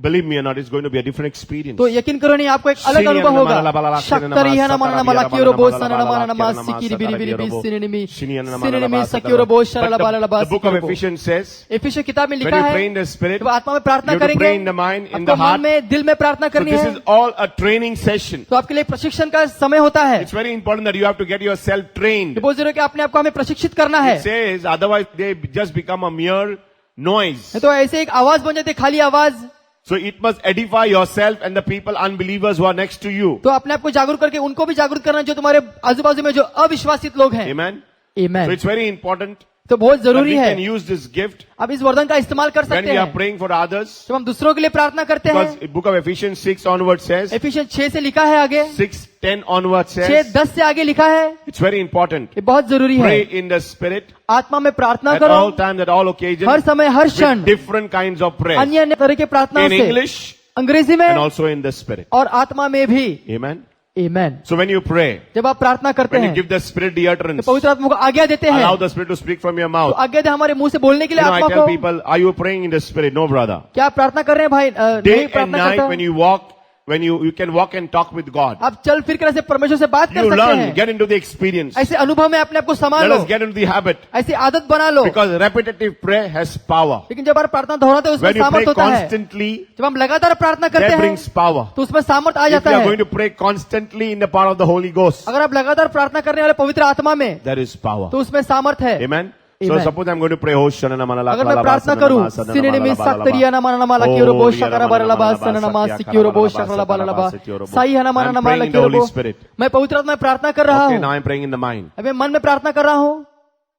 believe me or not, it's going to be a different experience. तो यकीन करो नहीं आपको एक अलग अनुभव होगा। शक्करी है नमन नमला क्योरो बोस सन नमन नमः सिकिरी बिरी बिरी बिस सिनेमी सिनेमी सक्योरो बोस शरला बाला The बास। book of Ephesians says, एफिसियों किताब में when लिखा you है pray in the Spirit, जब आत्मा में प्रार्थना you have to करेंगे pray in the mind, in the आपको मन heart. में दिल में प्रार्थना So करनी this है is all a training session. तो आपके लिए प्रशिक्षण का समय होता है। It's very important that you have to get yourself trained. बहुत जरूरी है कि अपने आप को हमें प्रशिक्षित करना है। It says, otherwise they just become a mere noise. नहीं तो ऐसे एक आवाज बन जाती है, खाली आवाज। So it must edify yourself and the people, unbelievers who are next to you. तो अपने आप को जागरूक करके उनको भी जागरूक करना जो तुम्हारे आजू बाजू में जो अविश्वासित लोग हैं। Amen. Amen। So it's very important तो बहुत that जरूरी we है can use this gift आप इस वरदान का इस्तेमाल कर when सकते we are हैं praying for others. जब हम दूसरों के लिए प्रार्थना करते Because हैं। the book of Ephesians 6 onwards says, efficiency 6 से लिखा है आगे, 6:10 onwards 6 says, 10 से आगे लिखा है। it's very important. ये बहुत जरूरी है। Pray in the Spirit आत्मा में प्रार्थना at करो all times, at all occasions, हर समय हर क्षण with different kinds of prayer. अन्य अन्य तरह के प्रार्थना In से English अंग्रेजी में and also in the Spirit. और आत्मा में भी। Amen. Amen. So when you pray, जब आप प्रार्थना करते when you हैं give the Spirit the utterance, तो पवित्र आत्मा को आज्ञा देते हैं, allow the Spirit to speak from your तो mouth. आज्ञा दे हमारे मुंह से बोलने के You लिए know, I आत्मा tell को। people, are you praying in the Spirit? No, brother. क्या आप प्रार्थना कर रहे हैं भाई? नहीं Day and प्रार्थना night when करता। you walk, when you can walk and talk with God. आप चल फिर कर ऐसे परमेश्वर से बात कर You सकते learn, हैं। get into the experience. ऐसे अनुभव में अपने आप को संभाल Let low, us get into the habit. ऐसी आदत बना लो। Because repetitive prayer has power. लेकिन जब आप प्रार्थना दोहराते हैं उसमें When you pray सामर्थ होता है। constantly, जब हम लगातार प्रार्थना करते that हैं brings power. तो उसमें सामर्थ आ If जाता you are है। going to pray constantly in the power of the Holy Ghost, अगर आप लगातार प्रार्थना करने वाले पवित्र आत्मा में there is power. तो उसमें सामर्थ है। Amen. So Amen. suppose I'm going to pray, oh Shanana Manala अगर मैं प्रार्थना करूं सिनेमी सक्तरिया नमन नमला क्योरो बोस शकरा बारला बास सन नमा सिक्योरो बोस शकरा बारला बास साई है नमन नमला praying in the क्योरो Holy Bose. Spirit. मैं पवित्र आत्मा में प्रार्थना कर रहा Okay, हूं। now I'm praying in the mind. अबे मन में प्रार्थना कर रहा हूं।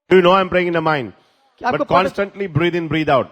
Do you know I'm praying in the mind? कि आपको But constantly breathe in, breathe out.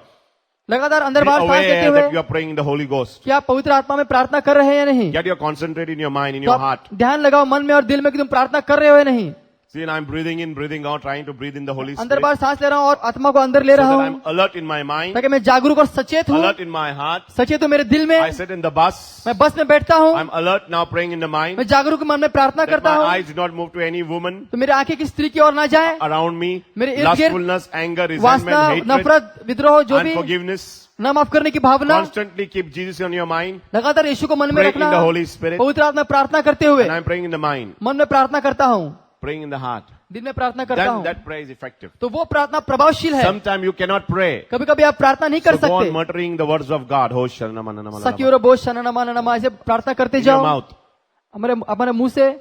लगातार अंदर Be बाहर सांस लेते aware that you हुए are praying in the Holy Ghost. क्या आप पवित्र आत्मा में प्रार्थना कर रहे हैं या नहीं? Get your concentrate in your mind, in तो your आप heart. ध्यान लगाओ मन में और दिल में कि तुम प्रार्थना कर रहे हो या नहीं। See, and I'm breathing in, breathing out, trying to breathe in the Holy अंदर Spirit. बाहर सांस ले रहा हूँ और आत्मा को अंदर ले So रहा that हूँ I'm alert in my mind, ताकि मैं जागरूक और सचेत हूँ। alert in my heart. सचेत हूँ मेरे दिल में। I sit in the bus. मैं बस में बैठता हूँ, I'm alert now praying in the mind. मैं जागरूक मन में प्रार्थना That करता my हूँ eyes do not move to any woman तो मेरी आंखें किसी स्त्री की ओर ना जाए। around me. मेरे इर्द गिर्द Lustfulness, anger, वासना, resentment, hatred, नफरत, विद्रोह जो भी unforgiveness. न माफ करने की भावना, Constantly keep Jesus on your mind. लगातार यीशु को मन में Pray in रखना। the Holy Spirit. पवित्र आत्मा में प्रार्थना करते हुए And I'm praying in the mind, मन में प्रार्थना करता हूँ, praying in the heart. दिल में प्रार्थना करता Then हूँ, that prayer is effective. तो वो प्रार्थना प्रभावशील है। Sometimes you cannot pray. कभी कभी आप प्रार्थना नहीं कर So go on सकते। muttering the words of God. Oh, Shanana Manana Manana. सखी और बोझ शनमा नमा ऐसे प्रार्थना करते In your जाओ mouth. हमारे मुंह से।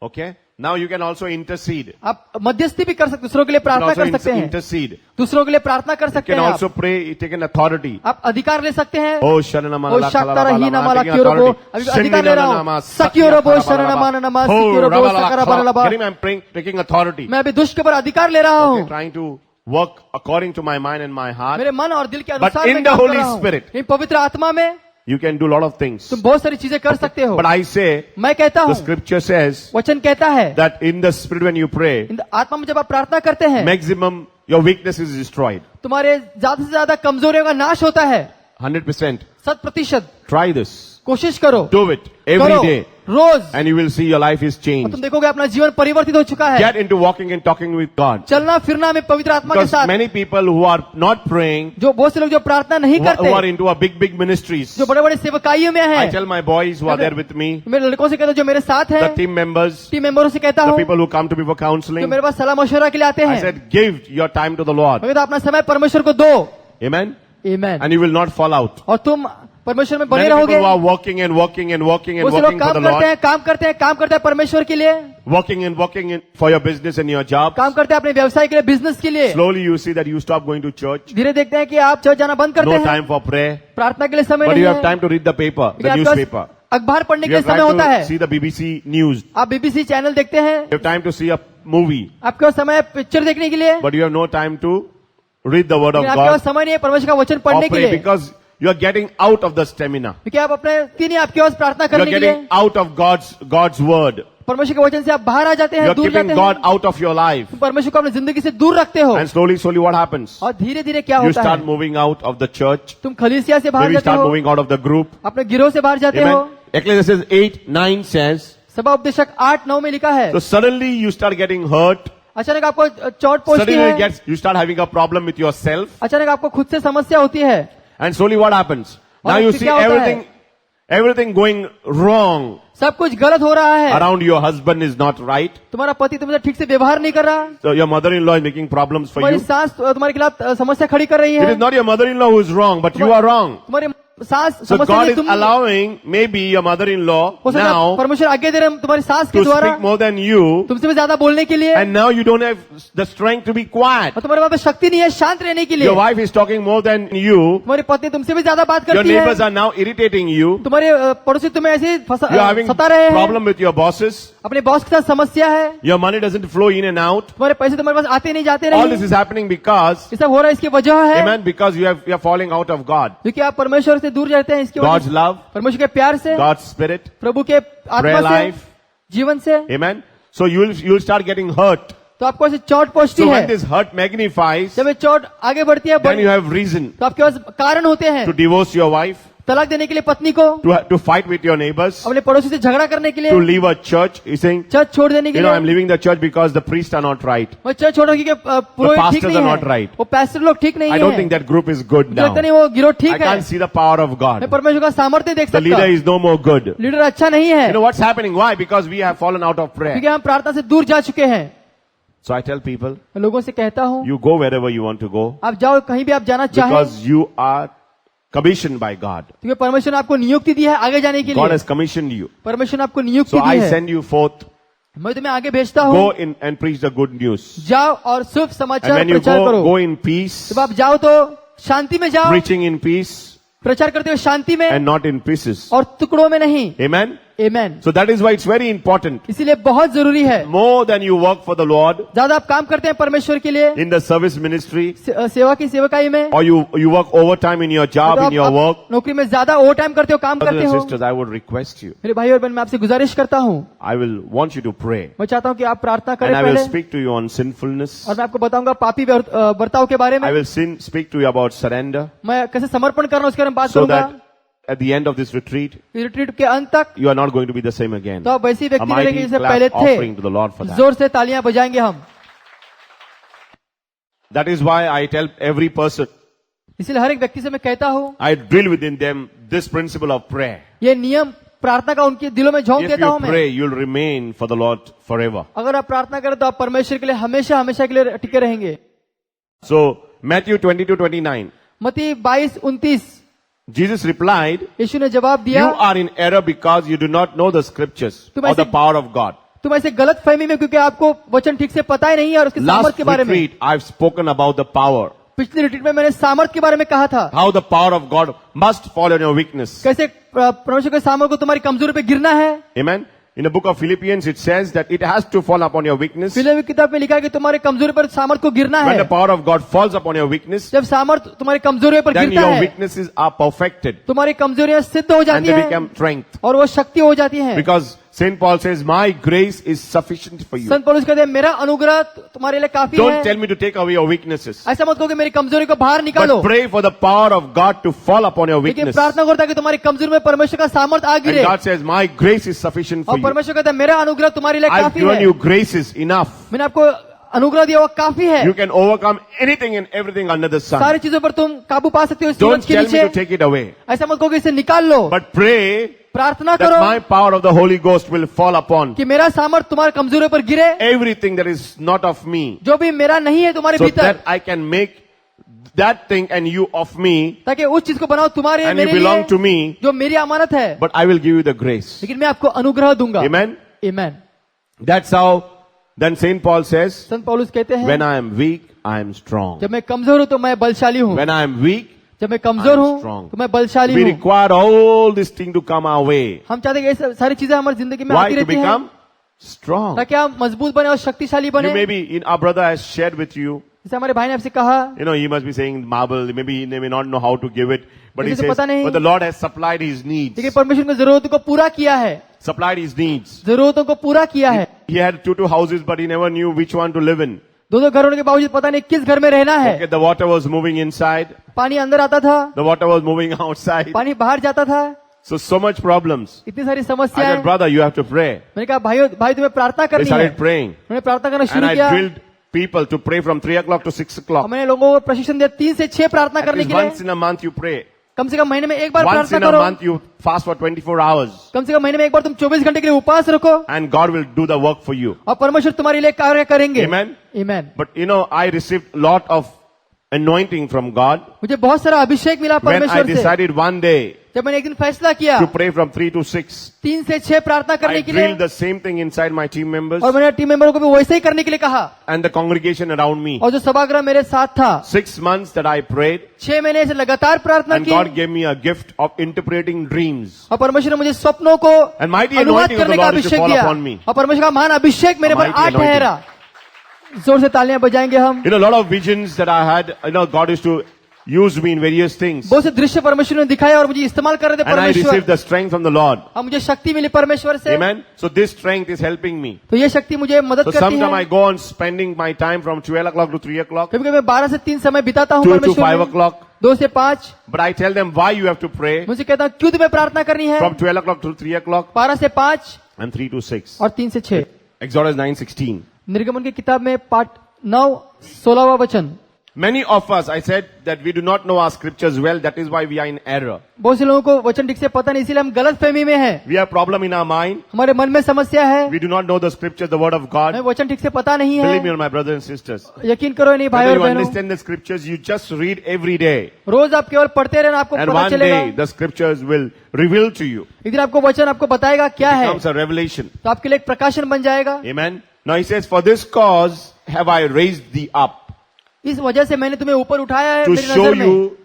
Okay? Now you can also intercede. आप मध्यस्थी भी कर सकते, दूसरों के लिए You can प्रार्थना also कर सकते हैं, intercede. दूसरों के लिए प्रार्थना कर You सकते can हैं also आप। pray, take an authority. आप अधिकार ले सकते हैं। Oh, Shanana ओ Manala शक्तारा ही Kalala नमाला Taking क्योरो बो authority. अभी अधिकार ले रहा हूँ। सखियोरो बो शरणमान नमा सिक्योरो बो सकरा बारला बा। Getting, I'm praying, taking authority. मैं अभी दुष्ट के ऊपर अधिकार ले रहा Okay, हूँ। trying to work according to my mind and my heart. मेरे मन और दिल के But अनुसार in मैं the काम कर Holy रहा हूँ। Spirit, लेकिन पवित्र आत्मा में You can do a lot of things. तुम बहुत सारी चीजें कर सकते हो। But I say, मैं कहता the हूँ, scripture says वचन कहता है that in the Spirit when you pray, आत्मा में जब आप प्रार्थना करते हैं maximum your weakness is destroyed. तुम्हारे ज्यादा से ज्यादा कमजोरियों का नाश होता है। 100%. 100%। Try this. कोशिश करो, Do it every करो day. Rose, And you will see your life is और तुम changed. देखोगे अपना जीवन परिवर्तित हो चुका है। Get into walking and talking with God. चलना फिरना में पवित्र आत्मा के Because साथ। many people who are not praying, जो बहुत से लोग जो प्रार्थना नहीं who are करते, into a big ministries, जो बड़े बड़े सेवकाइयों में I हैं, tell my boys who are there with me, मेरे लड़कों से कहता हूं जो मेरे साथ the हैं, team members, टीम मेंबरों से कहता the हूँ people who come to me for जो counseling, मेरे पास सलाह मशवरा के लिए आते I हैं, said, give your time to the Lord. मैं कहता हूं, अपना समय परमेश्वर को दो। Amen? Amen. And you will not fall out. और तुम परमेश्वर में बने Many people रहोगे। who are working and working and working and वो से लोग working for काम the करते Lord, हैं, काम करते हैं, काम करते हैं परमेश्वर के लिए, working and working for your business and your job, काम करते हैं अपने व्यवसाय के लिए, बिजनेस के लिए। slowly you see that you stop going to church, धीरे देखते हैं कि आप चर्च जाना बंद करते no हैं, time for prayer, प्रार्थना के लिए समय but नहीं you have है, time to read the paper, लेकिन the आपके पास newspaper. अखबार पढ़ने के You लिए have समय होता time to है, see the BBC news. आप बीबीसी चैनल देखते हैं, You have time to see a movie, आपके पास समय है पिक्चर देखने के लिए, but you have no time to read the word of लेकिन आपके पास God समय नहीं है परमेश्वर का वचन or पढ़ने के pray लिए, because you are getting out of the stamina. क्योंकि आप अपने तीन ही आपके पास प्रार्थना You are करने के लिए, getting out of God's word. परमेश्वर के वचन से आप बाहर आ जाते You हैं, are दूर keeping जाते God हैं, out of your life. तुम परमेश्वर को अपनी जिंदगी से दूर रखते हो, And slowly what happens? और धीरे धीरे क्या You होता start है, moving out of the church. तुम खलीसिया से बाहर Maybe जाते start हो, moving out of the group. अपने गिरोह से बाहर जाते हो। Amen. Ecclesiastes 8:9 says, सभा उपदेशक 8-9 में लिखा है, so suddenly you start getting hurt. अचानक आपको चोट पहुंचती Suddenly है, you start having a problem with yourself. अचानक आपको खुद से समस्या होती है, And slowly what happens? Now और you फिर see क्या होता है? everything going wrong. सब कुछ गलत हो रहा है, Around your husband is not right. तुम्हारा पति तुमसे ठीक से व्यवहार नहीं कर रहा, So your mother-in-law is making problems for तुम्हारी you. सास तुम्हारे खिलाफ समस्या खड़ी कर रही It है, is not your mother-in-law who is wrong, but you are wrong. तुम्हारी सास So समस्या God नहीं, is तुम allowing maybe your mother-in-law हो सकता है now परमेश्वर आगे दे रहे हैं तुम्हारी सास के to द्वारा speak more than you, तुमसे भी ज्यादा बोलने के लिए, and now you don't have the strength to be quiet. और तुम्हारे पास शक्ति नहीं है शांत रहने के लिए, Your wife is talking more than you. तुम्हारी पत्नी तुमसे भी ज्यादा बात Your करती है, neighbors are now irritating you. तुम्हारे पड़ोसी तुम्हें ऐसे ही You are having सता रहे हैं, problem with your bosses. अपने बॉस के साथ समस्या है, Your money doesn't flow in and out. तुम्हारे पैसे तुम्हारे पास आते नहीं जाते All this नहीं, is happening because, ये सब हो रहा है इसकी वजह है, amen, because you are falling out of God. क्योंकि आप परमेश्वर से दूर रहते हैं, इसकी वजह God's से, love, परमेश्वर के प्यार से, God's spirit, प्रभु के आत्मा prayer से, life, जीवन से, amen. So you'll start getting hurt. तो आपको ऐसे चोट पहुंचती So है, when this hurt magnifies, जब ये चोट आगे बढ़ती है, then you have reason तो आपके पास कारण होते हैं to divorce your wife, तलाक देने के लिए पत्नी को, to fight with your neighbors, अपने पड़ोसी से झगड़ा करने के to लिए, leave a church. He's saying, church छोड़ देने के you know, I'm लिए, leaving the church because the priests are not right. मैं चर्च छोड़ क्योंकि पुरोहित ठीक pastors नहीं are है, not right. वो पास्टर लोग ठीक नहीं I don't है, think that group is good मुझे लगता now. नहीं वो गिरोह I ठीक है, can't see the power of मैं God. परमेश्वर का सामर्थ्य देख The सकता leader हूँ, is no more good. Leader अच्छा नहीं है, You know what's happening? Why? Because we have fallen out of prayer. क्योंकि हम प्रार्थना से दूर जा चुके हैं। So I tell people, मैं लोगों से कहता हूँ, you go wherever you want to go आप जाओ कहीं भी आप जाना चाहें, because you are commissioned by God. क्योंकि परमेश्वर ने आपको नियुक्ति दी है आगे जाने के God लिए, has commissioned you. परमेश्वर ने आपको नियुक्ति So दी I है, send you forth. मैं तुम्हें आगे भेजता हूँ, Go in and preach the good news. जाओ और शुभ And समाचार when you प्रचार करो, go in peace, जब आप जाओ तो शांति में जाओ, preaching in peace प्रचार करते हुए शांति में and not in pieces. और टुकड़ों में नहीं, Amen? Amen. So that is why it's very important. इसीलिए बहुत जरूरी है, More than you work for the Lord ज्यादा आप काम करते हैं परमेश्वर के लिए, in the service ministry, सेवा की सेवकाई में, or you work overtime in your job, तो in your work. आप नौकरी में ज्यादा ओवर टाइम करते हो, काम Brothers करते and हो, sisters, I would request you. मेरे भाई और बहन मैं आपसे गुजारिश करता हूँ, I will want you to pray. मैं चाहता हूँ कि आप प्रार्थना And करें I will पहले, speak to you on sinfulness. और मैं आपको बताऊंगा पापी बर्ताव के बारे में, I will speak to you about surrender. मैं कैसे समर्पण करना उसके बारे में बात So करूंगा, that at the end of this retreat, retreat के अंत तक you are not going to be the same again. तो आप वैसी A व्यक्ति रहेंगे mighty जैसे पहले clap offering to the Lord for थे, that. जोर से तालियां बजाएंगे हम। That is why I tell every person, इसलिए हर एक व्यक्ति से मैं कहता हूँ, I drill within them this principle of prayer. ये नियम प्रार्थना का उनके दिलों में झोंक If देता you हूँ मैं। pray, you'll remain for the Lord forever. अगर आप प्रार्थना करें तो आप परमेश्वर के लिए हमेशा हमेशा के लिए टिके रहेंगे। So, Matthew 22:29, मत्ती 22:29, Jesus replied, यीशु ने जवाब you दिया, are in error because you do not know the scriptures तुम or the ऐसे- power of God. तुम ऐसे गलत फहमी में क्योंकि आपको वचन ठीक से पता ही नहीं है और उसके सामर्थ Last के बारे में। retreat, I've spoken about the power. पिछले रिट्रीट में मैंने सामर्थ के बारे में कहा था, How the power of God must fall on your weakness. कैसे परमेश्वर के सामर्थ को तुम्हारी कमजोरी पे गिरना है। Amen. In the book of Philippians, it says that it has to fall upon your weakness. फिलिप्पी की किताब में लिखा है कि तुम्हारे कमजोरी पर सामर्थ को गिरना When है। the power of God falls upon your weakness, जब सामर्थ तुम्हारी कमजोरी पर then गिरता your है, weaknesses are perfected तुम्हारी कमजोरियां सिद्ध हो and जाती they हैं become strength. और वो शक्ति हो जाती है। Because St. Paul says, my grace is sufficient for you. संत पौलुस कहते हैं मेरा अनुग्रह तुम्हारे लिए काफी Don't है। tell me to take away your weaknesses, ऐसा मत कहो कि मेरी कमजोरी को बाहर निकालो, but pray for the power of God to fall upon your लेकिन weakness. प्रार्थना करता है कि तुम्हारी कमजोरी में परमेश्वर का सामर्थ आ And गिरे। God says, my grace is sufficient for और you. परमेश्वर कहता है मेरा अनुग्रह तुम्हारे लिए I've काफी given है। you graces enough. मैंने आपको अनुग्रह दिया वो काफी है। You can overcome anything and everything under the sun. सारी चीजों पर तुम काबू पा सकते हो इस Don't सूरज के tell me to नीचे। take it away, ऐसा मत कहो कि इसे निकाल लो, but pray प्रार्थना that करो my power of the Holy Ghost will fall upon कि मेरा सामर्थ तुम्हारे कमजोरी पर गिरे, everything that is not of me, जो भी मेरा नहीं है तुम्हारे so भीतर, that I can make that thing and you of me, ताकि उस चीज को बनाओ तुम्हारे and you मेरे belong to लिए me, जो मेरी अमानत है, but I will give you the grace. लेकिन मैं आपको अनुग्रह दूंगा। Amen. Amen. That's how then St. Paul says, संत पौलुस कहते हैं when I am weak, I am strong. जब मैं कमजोर हूं तो मैं बलशाली हूं, When I am weak, जब मैं कमजोर I am हूं strong. तो मैं बलशाली we हूं। require all this thing to come our way. हम चाहते हैं कि ये सारी चीजें हमारी जिंदगी में Why? आती To रहती हैं become strong. ताकि हम मजबूत बने और शक्तिशाली You बने। may be, our brother has shared with you, जैसे हमारे भाई ने आपसे कहा, he must be saying marble, maybe he may not know how to give it, but he मुझे तो says, पता नहीं। but the Lord has supplied his needs. लेकिन परमेश्वर की जरूरत को पूरा किया है। supplied his needs. जरूरतों को पूरा किया है। He had two houses, but he never knew which one to live in. दो घर होने के बावजूद पता नहीं किस घर में रहना है। Okay, the water was moving inside, पानी अंदर आता था, the water was moving outside. पानी बाहर जाता था, So much problems. इतनी सारी I समस्याएं। said, brother, you have to pray. मैंने कहा भाई तुम्हें प्रार्थना They करनी है। started praying. मैंने प्रार्थना करना And शुरू I किया drilled people to pray from 3 o'clock to 6 और o'clock. मैंने लोगों को प्रशिक्षण दिया 3 से 6 प्रार्थना At करने least के लिए। once in a month you pray. कम से कम महीने में एक बार Once प्रार्थना in a करो। month you fast for 24 hours. कम से कम महीने में एक बार तुम 24 घंटे के लिए उपवास रखो And God will do the work for you. और परमेश्वर तुम्हारे लिए कार्य करेंगे। Amen. Amen। But I received lot of anointing from God मुझे बहुत सारा अभिषेक मिला when I परमेश्वर से। decided one day जब मैंने एक दिन फैसला किया to pray from 3 to 6. 3 से 6 प्रार्थना I करने के लिए drilled the same thing inside my team members और मैंने टीम मेंबरों को भी वैसे ही करने के लिए कहा and the congregation around me. और जो सभागृह मेरे साथ था 6 months that I prayed 6 महीने से लगातार प्रार्थना and की God gave me a gift of interpreting dreams. और परमेश्वर ने मुझे स्वप्नों को And mighty अनुवाद anointing of करने the का Lord is to Abhishek fall दिया upon me. और परमेश्वर का महान अभिषेक मेरे पर Mighty आ anointing. ठहरा। जोर से तालियां बजाएंगे हम। A lot of visions that I had, God used to use me in various things. बहुत से दृश्य परमेश्वर ने दिखाया और मुझे इस्तेमाल कर रहे थे And I received परमेश्वर the strength from the Lord. और मुझे शक्ति मिली परमेश्वर से। Amen. So this strength is helping me. तो ये शक्ति मुझे मदद So करती sometimes I है। go on spending my time from 12 o'clock to 3 o'clock, कभी कभी मैं 12 से 3 समय बिताता हूँ 2 to 5 परमेश्वर में। o'clock. 2 से 5 But I tell them why you have to pray मुझे कहता हूँ क्यों तुम्हें प्रार्थना करनी है। from 12 o'clock to 3 o'clock 12 से 5 and 3 to 6. और 3 से 6। Exodus 9:16. निर्गमन की किताब में पाठ 9 16वां वचन। Many of us, I said that we do not know our scriptures well. That is why we are in error. बहुत से लोगों को वचन ठीक से पता नहीं इसीलिए हम गलत फहमी में हैं। We have problem in our mind. हमारे मन में समस्या है। We do not know the scriptures, the word of हमें God. वचन ठीक से पता नहीं Believe me, है। my brothers and sisters. यकीन करो नहीं भाई Whether और you बहनों, understand the scriptures, you just read every day. रोज आप केवल पढ़ते रहना आपको And पता one चलेगा। day the scriptures will reveal to you. एक दिन आपको वचन आपको बताएगा क्या है, Comes a revelation. तो आपके लिए एक प्रकाशन बन जाएगा। Amen. Now he says, for this cause have I raised thee up इस वजह से मैंने तुम्हें ऊपर उठाया है to मेरी show नजर में, you, to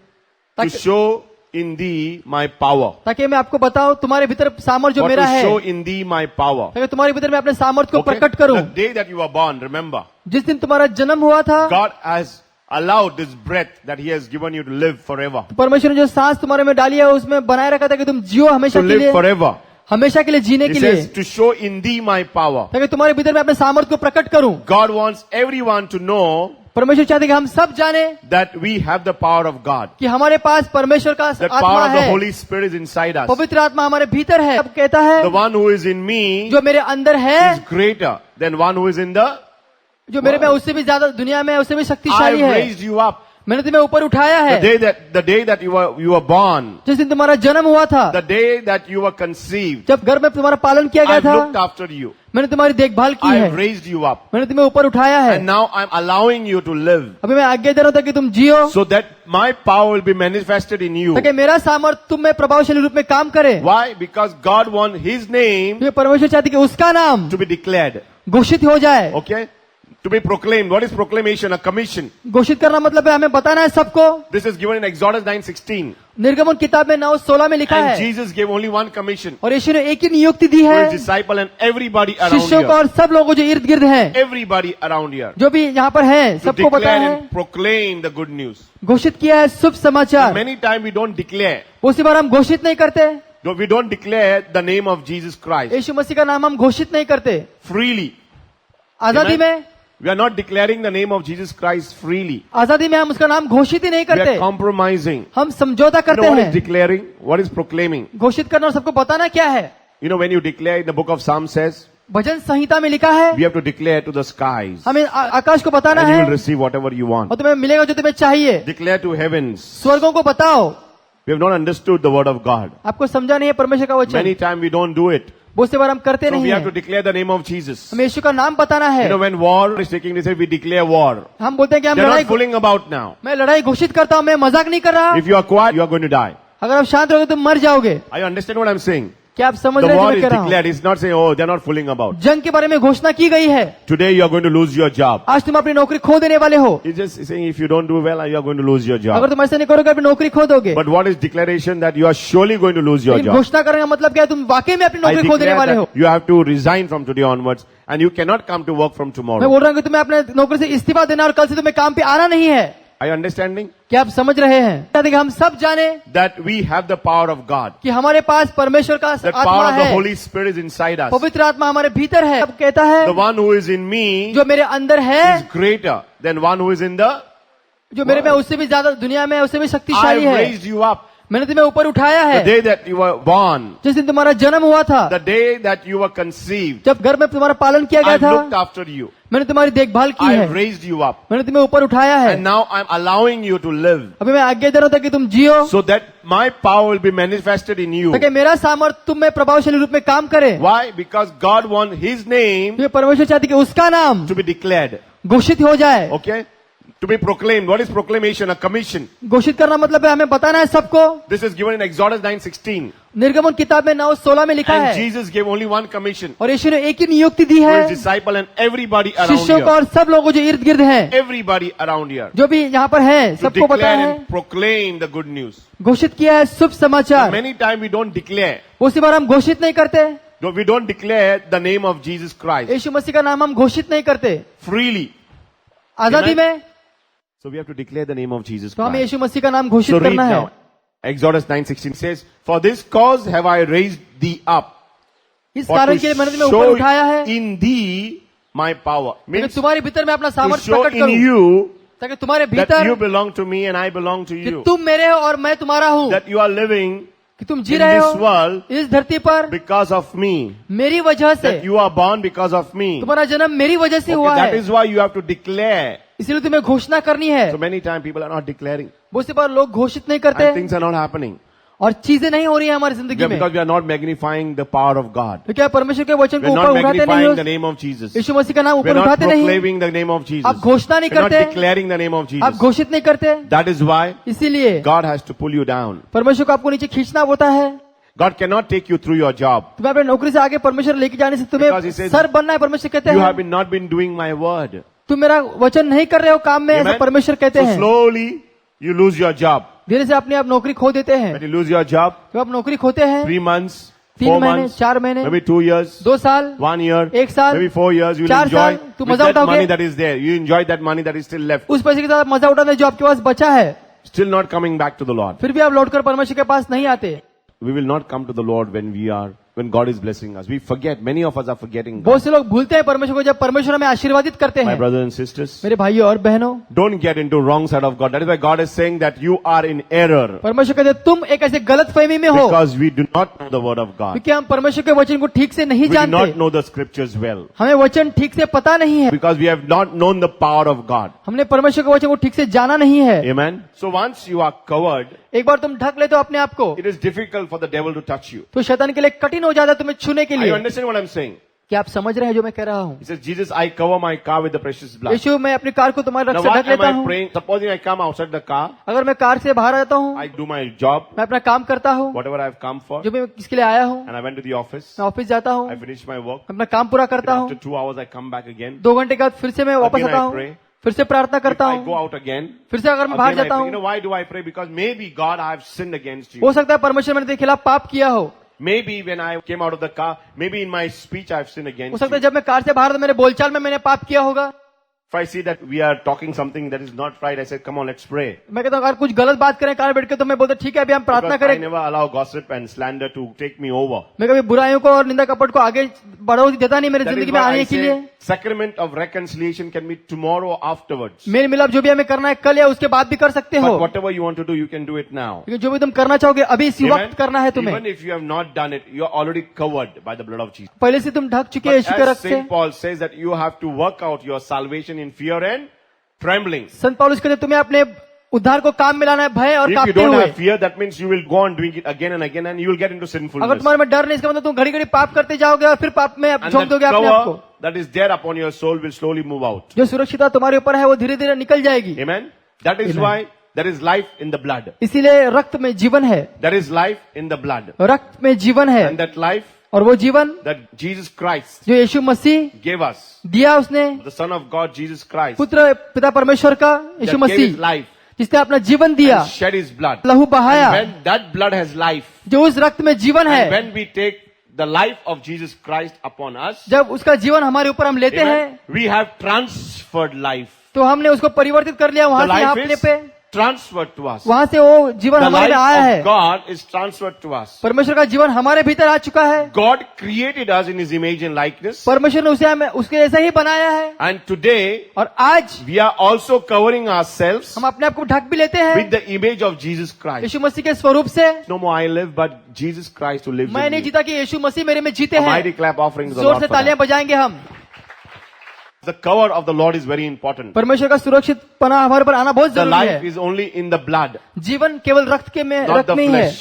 ताकि show in thee my power. ताकि मैं आपको बताऊं तुम्हारे भीतर सामर्थ जो For मेरा to है, show in thee my power. ताकि तुम्हारे भीतर मैं अपने सामर्थ को Okay? प्रकट करूं। The day that you were born, remember, जिस दिन तुम्हारा जन्म हुआ था, God has allowed this breath that he has given you to live forever. परमेश्वर ने जो सांस तुम्हारे में डाली है उसमें बनाए रखा था कि तुम जियो हमेशा To के live लिए, forever. हमेशा के लिए जीने He के लिए, says, to show in thee my power. ताकि तुम्हारे भीतर मैं अपने सामर्थ को प्रकट करूं। God wants everyone to know परमेश्वर चाहते कि हम सब जाने that we have the power of God. कि हमारे पास परमेश्वर का The आत्मा power of the है, Holy Spirit is inside us. पवित्र आत्मा हमारे भीतर है। अब कहता है The one who is in me जो मेरे अंदर है, is greater than one who is in the. जो मेरे में उससे भी ज्यादा दुनिया में उससे भी I शक्तिशाली है। raised you up. मैंने तुम्हें ऊपर उठाया The है। day that you were born, जिस दिन तुम्हारा जन्म हुआ था, the day that you were conceived, जब घर में तुम्हारा पालन किया गया I've looked था, after you. मैंने तुम्हारी देखभाल की I've है, raised you up. मैंने तुम्हें ऊपर उठाया है। And now I'm allowing you to live अभी मैं आज्ञा दे रहा हूं ताकि तुम जियो, so that my power will be manifested in you. ताकि मेरा सामर्थ तुम में प्रभावशाली रूप में काम करे। Why? Because God wants His name ये परमेश्वर चाहते कि उसका नाम to be declared. घोषित हो जाए। Okay? To be proclaimed. What is proclamation? A commission. घोषित करना मतलब है हमें बताना है सबको। This is given in Exodus 9:16. निर्गमन किताब में 9:16 में लिखा And है, Jesus gave only one commission और यीशु ने एक ही नियुक्ति दी to है His disciple and everybody around शिष्यों को here. और सब लोगों को जो इर्द गिर्द हैं, Everybody around here. जो भी यहाँ पर हैं, To सबको पता declare है, and proclaim the good news. घोषित किया है शुभ समाचार। Many times we don't declare. उसी बार हम घोषित नहीं करते, We don't declare the name of Jesus Christ यीशु मसीह का नाम हम घोषित नहीं करते। freely. आजादी Amen. में, We are not declaring the name of Jesus Christ freely. आजादी में हम उसका नाम घोषित ही नहीं We are करते, compromising. हम समझौता You करते know what is हैं। declaring? What is proclaiming? घोषित करना और सबको बताना क्या है। You know when you declare in the book of Psalms says, भजन संहिता में लिखा है, we have to declare to the skies हमें आकाश को बताना and you है will receive whatever you want. और तुम्हें मिलेगा जो तुम्हें चाहिए। Declare to heavens. स्वर्गों को बताओ। We have not understood the word of God. आपको समझा नहीं है परमेश्वर का वचन, Many times we don't do it. बहुत से बार हम करते So we नहीं have to है। declare the name of Jesus. हमें यीशु का नाम बताना है। You know when war is taking place, we declare war. हम बोलते हैं कि हम They're लड़ाई, not fooling about now. मैं लड़ाई घोषित करता हूँ, मैं मजाक नहीं कर रहा। If you are quiet, you are going to die. अगर आप शांत रहोगे तो मर जाओगे। Are you understand what I'm saying? क्या आप समझ The रहे हैं जो war मैं is कह रहा हूँ? declared. It's not saying, oh, they're not fooling about. जंग के बारे में घोषणा की गई है। Today you are going to lose your job. आज तुम अपनी नौकरी खो देने वाले हो। It's just saying if you don't do well, you are going to lose your अगर job. तुम ऐसा नहीं करोगे अपनी नौकरी खो दोगे। But what is declaration that you are surely going to lose your लेकिन job? घोषणा करने का मतलब क्या है, तुम वाकई में अपनी I नौकरी खो देने declare वाले हो। that you have to resign from today onwards and you cannot come to work from मैं tomorrow. बोल रहा हूँ कि तुम्हें अपने नौकरी से इस्तीफा देना और कल से तुम्हें काम पे आना नहीं है। Are you understanding? क्या आप समझ रहे हैं? ताकि हम सब जाने That we have the power of God. कि हमारे पास परमेश्वर का That आत्मा power of the है, Holy Spirit is inside us. पवित्र आत्मा हमारे भीतर है। अब कहता है The one who is in me जो मेरे अंदर है, is greater than one who is in the. जो मेरे में उससे भी ज्यादा दुनिया में उससे भी I शक्तिशाली है। raised you up. मैंने तुम्हें ऊपर उठाया The है। day that you were born, जिस दिन तुम्हारा जन्म हुआ था, the day that you were conceived, जब घर में तुम्हारा पालन किया गया I था, looked after you. मैंने तुम्हारी देखभाल की I है, raised you up. मैंने तुम्हें ऊपर उठाया है। And now I'm allowing you to live अभी मैं आज्ञा दे रहा हूं ताकि तुम जियो, so that my power will be manifested in you. ताकि मेरा सामर्थ्य तुम में प्रभावशाली रूप में काम करे। Why? Because God wants His name ये परमेश्वर चाहते कि उसका नाम to be declared. घोषित हो जाए। Okay? To be proclaimed. What is proclamation? A commission. घोषित करना मतलब है हमें बताना है सबको। This is given in Exodus 9:16. निर्गमन किताब में 9:16 में लिखा And है, Jesus gave only one commission और यीशु ने एक ही नियुक्ति दी to है His disciple and everybody around शिष्यों को here. और सब लोगों जो इर्द गिर्द हैं, Everybody around here. जो भी यहाँ पर है, To सबको पता declare है, and proclaim the good news. घोषित किया है शुभ समाचार। Many times we don't declare. उसी बार हम घोषित नहीं करते, No, we don't declare the name of Jesus Christ यीशु मसीह का नाम हम घोषित नहीं करते freely. आजादी Amen. में। So we have to declare the name of Jesus तो हमें Christ. यीशु मसीह का नाम So घोषित read करना है। now. Exodus 9:16 says, "For this cause have I raised thee up, इस for कारण to के लिए मैंने तुम्हें ऊपर show उठाया है, in thee my power." ताकि Means तुम्हारे भीतर मैं अपना to सामर्थ्य show प्रकट in करूं, you ताकि तुम्हारे that भीतर you belong to me and I belong to कि you. तुम मेरे हो और मैं तुम्हारा हूँ, That you are living कि तुम जी in रहे this हो world इस धरती पर because of me. मेरी वजह से। That you are born because of me. तुम्हारा जन्म मेरी वजह से हुआ Okay, that है, is why you have to declare. इसलिए तुम्हें घोषणा करनी है। So many times people are not declaring बहुत सी बार लोग घोषित नहीं करते and things are not happening. और चीजें नहीं हो रही है हमारी जिंदगी में, Because we are not magnifying the power of God. तो क्या परमेश्वर के वचन We को are ऊपर not उठाते नहीं magnifying the हो, name of Jesus. यीशु मसीह का नाम We are ऊपर not उठाते नहीं, proclaiming the name of Jesus. आप घोषणा नहीं We are not करते, declaring the name of आप Jesus. घोषित नहीं करते, That is why इसीलिए God has to pull you down. परमेश्वर को आपको नीचे खींचना होता है। God cannot take you through your job. तुम्हें अपने नौकरी से आगे परमेश्वर लेके जाने से Because he तुम्हें says, सर बनना है, परमेश्वर कहते You have हैं not been doing my word. तुम मेरा वचन नहीं कर रहे हो काम में, ऐसा Amen? परमेश्वर कहते So हैं। slowly you lose your job. धीरे से अपनी आप नौकरी खो देते हैं। When you lose your job, जब आप नौकरी खोते हैं, 3 months, 3 4 महीने, months, 4 महीने, maybe 2 years, 2 साल, 1 year, 1 साल, maybe 4 years, you will 4 enjoy साल, तू with मजा that उठाओगे। money that is there. You enjoy that money that is still left. उस पैसे के साथ आप मजा उठाते हैं जो आपके पास बचा है, Still not coming back to the Lord. फिर भी आप लौटकर परमेश्वर के पास नहीं आते। We will not come to the Lord when God is blessing us. We forget. Many of us are forgetting God. बहुत से लोग भूलते हैं परमेश्वर को जब परमेश्वर हमें आशीर्वादित करते My हैं। brothers and sisters, मेरे भाइयों और बहनों, don't get into wrong side of God. That is why God is saying that you are in error परमेश्वर कहते हैं तुम एक ऐसे गलत फहमी में हो, because we do not know the word of God. क्योंकि हम परमेश्वर के वचन को ठीक से नहीं We do जानते, not know the scriptures well हमें वचन ठीक से पता नहीं है, because we have not known the power of God. हमने परमेश्वर के वचन को ठीक से जाना नहीं है। Amen. So once you are covered, एक बार तुम ढक लेते हो अपने आप को, it is difficult for the devil to touch you. तो शैतान के लिए कठिन हो जाता है तुम्हें छूने के Are you लिए। understand what I'm saying? क्या आप समझ रहे हैं जो मैं कह रहा हूँ? He says, Jesus, I cover my car with the precious blood. यीशु मैं अपनी कार को तुम्हारे Now रक्त से why ढक am लेता I हूँ। praying? Supposing I come outside the car, अगर मैं कार से बाहर आता हूँ, I do my job, मैं अपना काम करता हूँ, whatever I've come for, जो मैं किसके लिए आया हूँ, and I went to the office. मैं ऑफिस जाता हूँ, I finished my work. अपना काम पूरा करता After हूँ, 2 hours, I come back again. 2 घंटे के बाद फिर से मैं वापस Again आता I हूँ, pray. फिर से प्रार्थना If करता I go हूँ, out again, फिर से अगर मैं बाहर again I जाता pray. You know हूँ, why do I pray? Because maybe God, I have sinned against you. हो सकता है परमेश्वर मैंने तेरे खिलाफ पाप किया हो, Maybe when I came out of the car, maybe in my speech I have sinned हो against सकता है you. जब मैं कार से बाहर था मेरे बोलचाल में मैंने पाप किया होगा। If I see that we are talking something that is not right, I say, come on, let's pray. मैं कहता हूँ अगर कुछ गलत बात करें कार बैठ के, तो मैं बोलता ठीक है अभी हम प्रार्थना Because I करें। never allow gossip and slander to take me over. मैं कभी बुराइयों को और निंदा कपट को आगे बढ़ोतरी देता नहीं मेरे That जिंदगी is में why I आने के लिए। say sacrament of reconciliation can be tomorrow afterwards. मेल मिलाप जो भी हमें करना है कल या उसके बाद भी कर सकते हो, But whatever you want to do, you can do it now. लेकिन जो भी तुम करना चाहोगे अभी इसी Amen? वक्त करना है तुम्हें। Even if you have not done it, you are already covered by the blood of Jesus. पहले से तुम ढक चुके हो But यीशु के as रक्त से। Saint Paul says that you have to work out your salvation in fear and trembling. संत पौलुस कहते तुम्हें अपने उद्धार को काम मिलाना है भय और If you कांपते don't हुए। have fear, that means you will go on doing it again and again and you will get into अगर sinfulness. तुम्हारे में डर नहीं, इसका मतलब तुम घड़ी घड़ी पाप करते जाओगे और फिर पाप में And झोंक दोगे अपने आप को। cover that is there upon your soul will slowly move out. जो सुरक्षितता तुम्हारे ऊपर है वो धीरे धीरे निकल जाएगी। Amen? That is Amen. why there is life in the blood. इसीलिए रक्त में जीवन है, There is life in the blood. रक्त में जीवन है, And that life और वो जीवन that Jesus Christ जो यीशु मसीह gave us, दिया उसने, the Son of God, Jesus Christ, पुत्र पिता परमेश्वर का यीशु that gave his Masih life जिसने अपना जीवन दिया, and shed his blood. लहू बहाया, And when that blood has life, जो उस रक्त में जीवन and है, when we take the life of Jesus Christ upon us, जब उसका जीवन हमारे ऊपर हम लेते amen, हैं, we have transferred life. तो हमने उसको परिवर्तित कर लिया The वहां से यहाँ life अपने is पे, transferred to us. वहां से वो जीवन The हमारे में आया life है. of God is transferred to us. परमेश्वर का जीवन हमारे भीतर आ चुका है. God created us in His image and likeness. परमेश्वर ने उसे हमें उसके जैसा ही बनाया है. And today, और आज we are also covering ourselves हम अपने आप को ढक भी लेते हैं with the image of Jesus Christ. यीशु मसीह के स्वरूप से. No more I live, but Jesus Christ who lives मैं in नहीं me. जीता कि यीशु मसीह मेरे में जीते A हैं. mighty clap offering to the जोर Lord से for तालियां that. बजाएंगे हम. The cover of the Lord is very important. परमेश्वर का सुरक्षित पना हमारे पर आना बहुत The जरूरी life है. is only in the blood, जीवन केवल रक्त के में not रक्त the में ही है, flesh.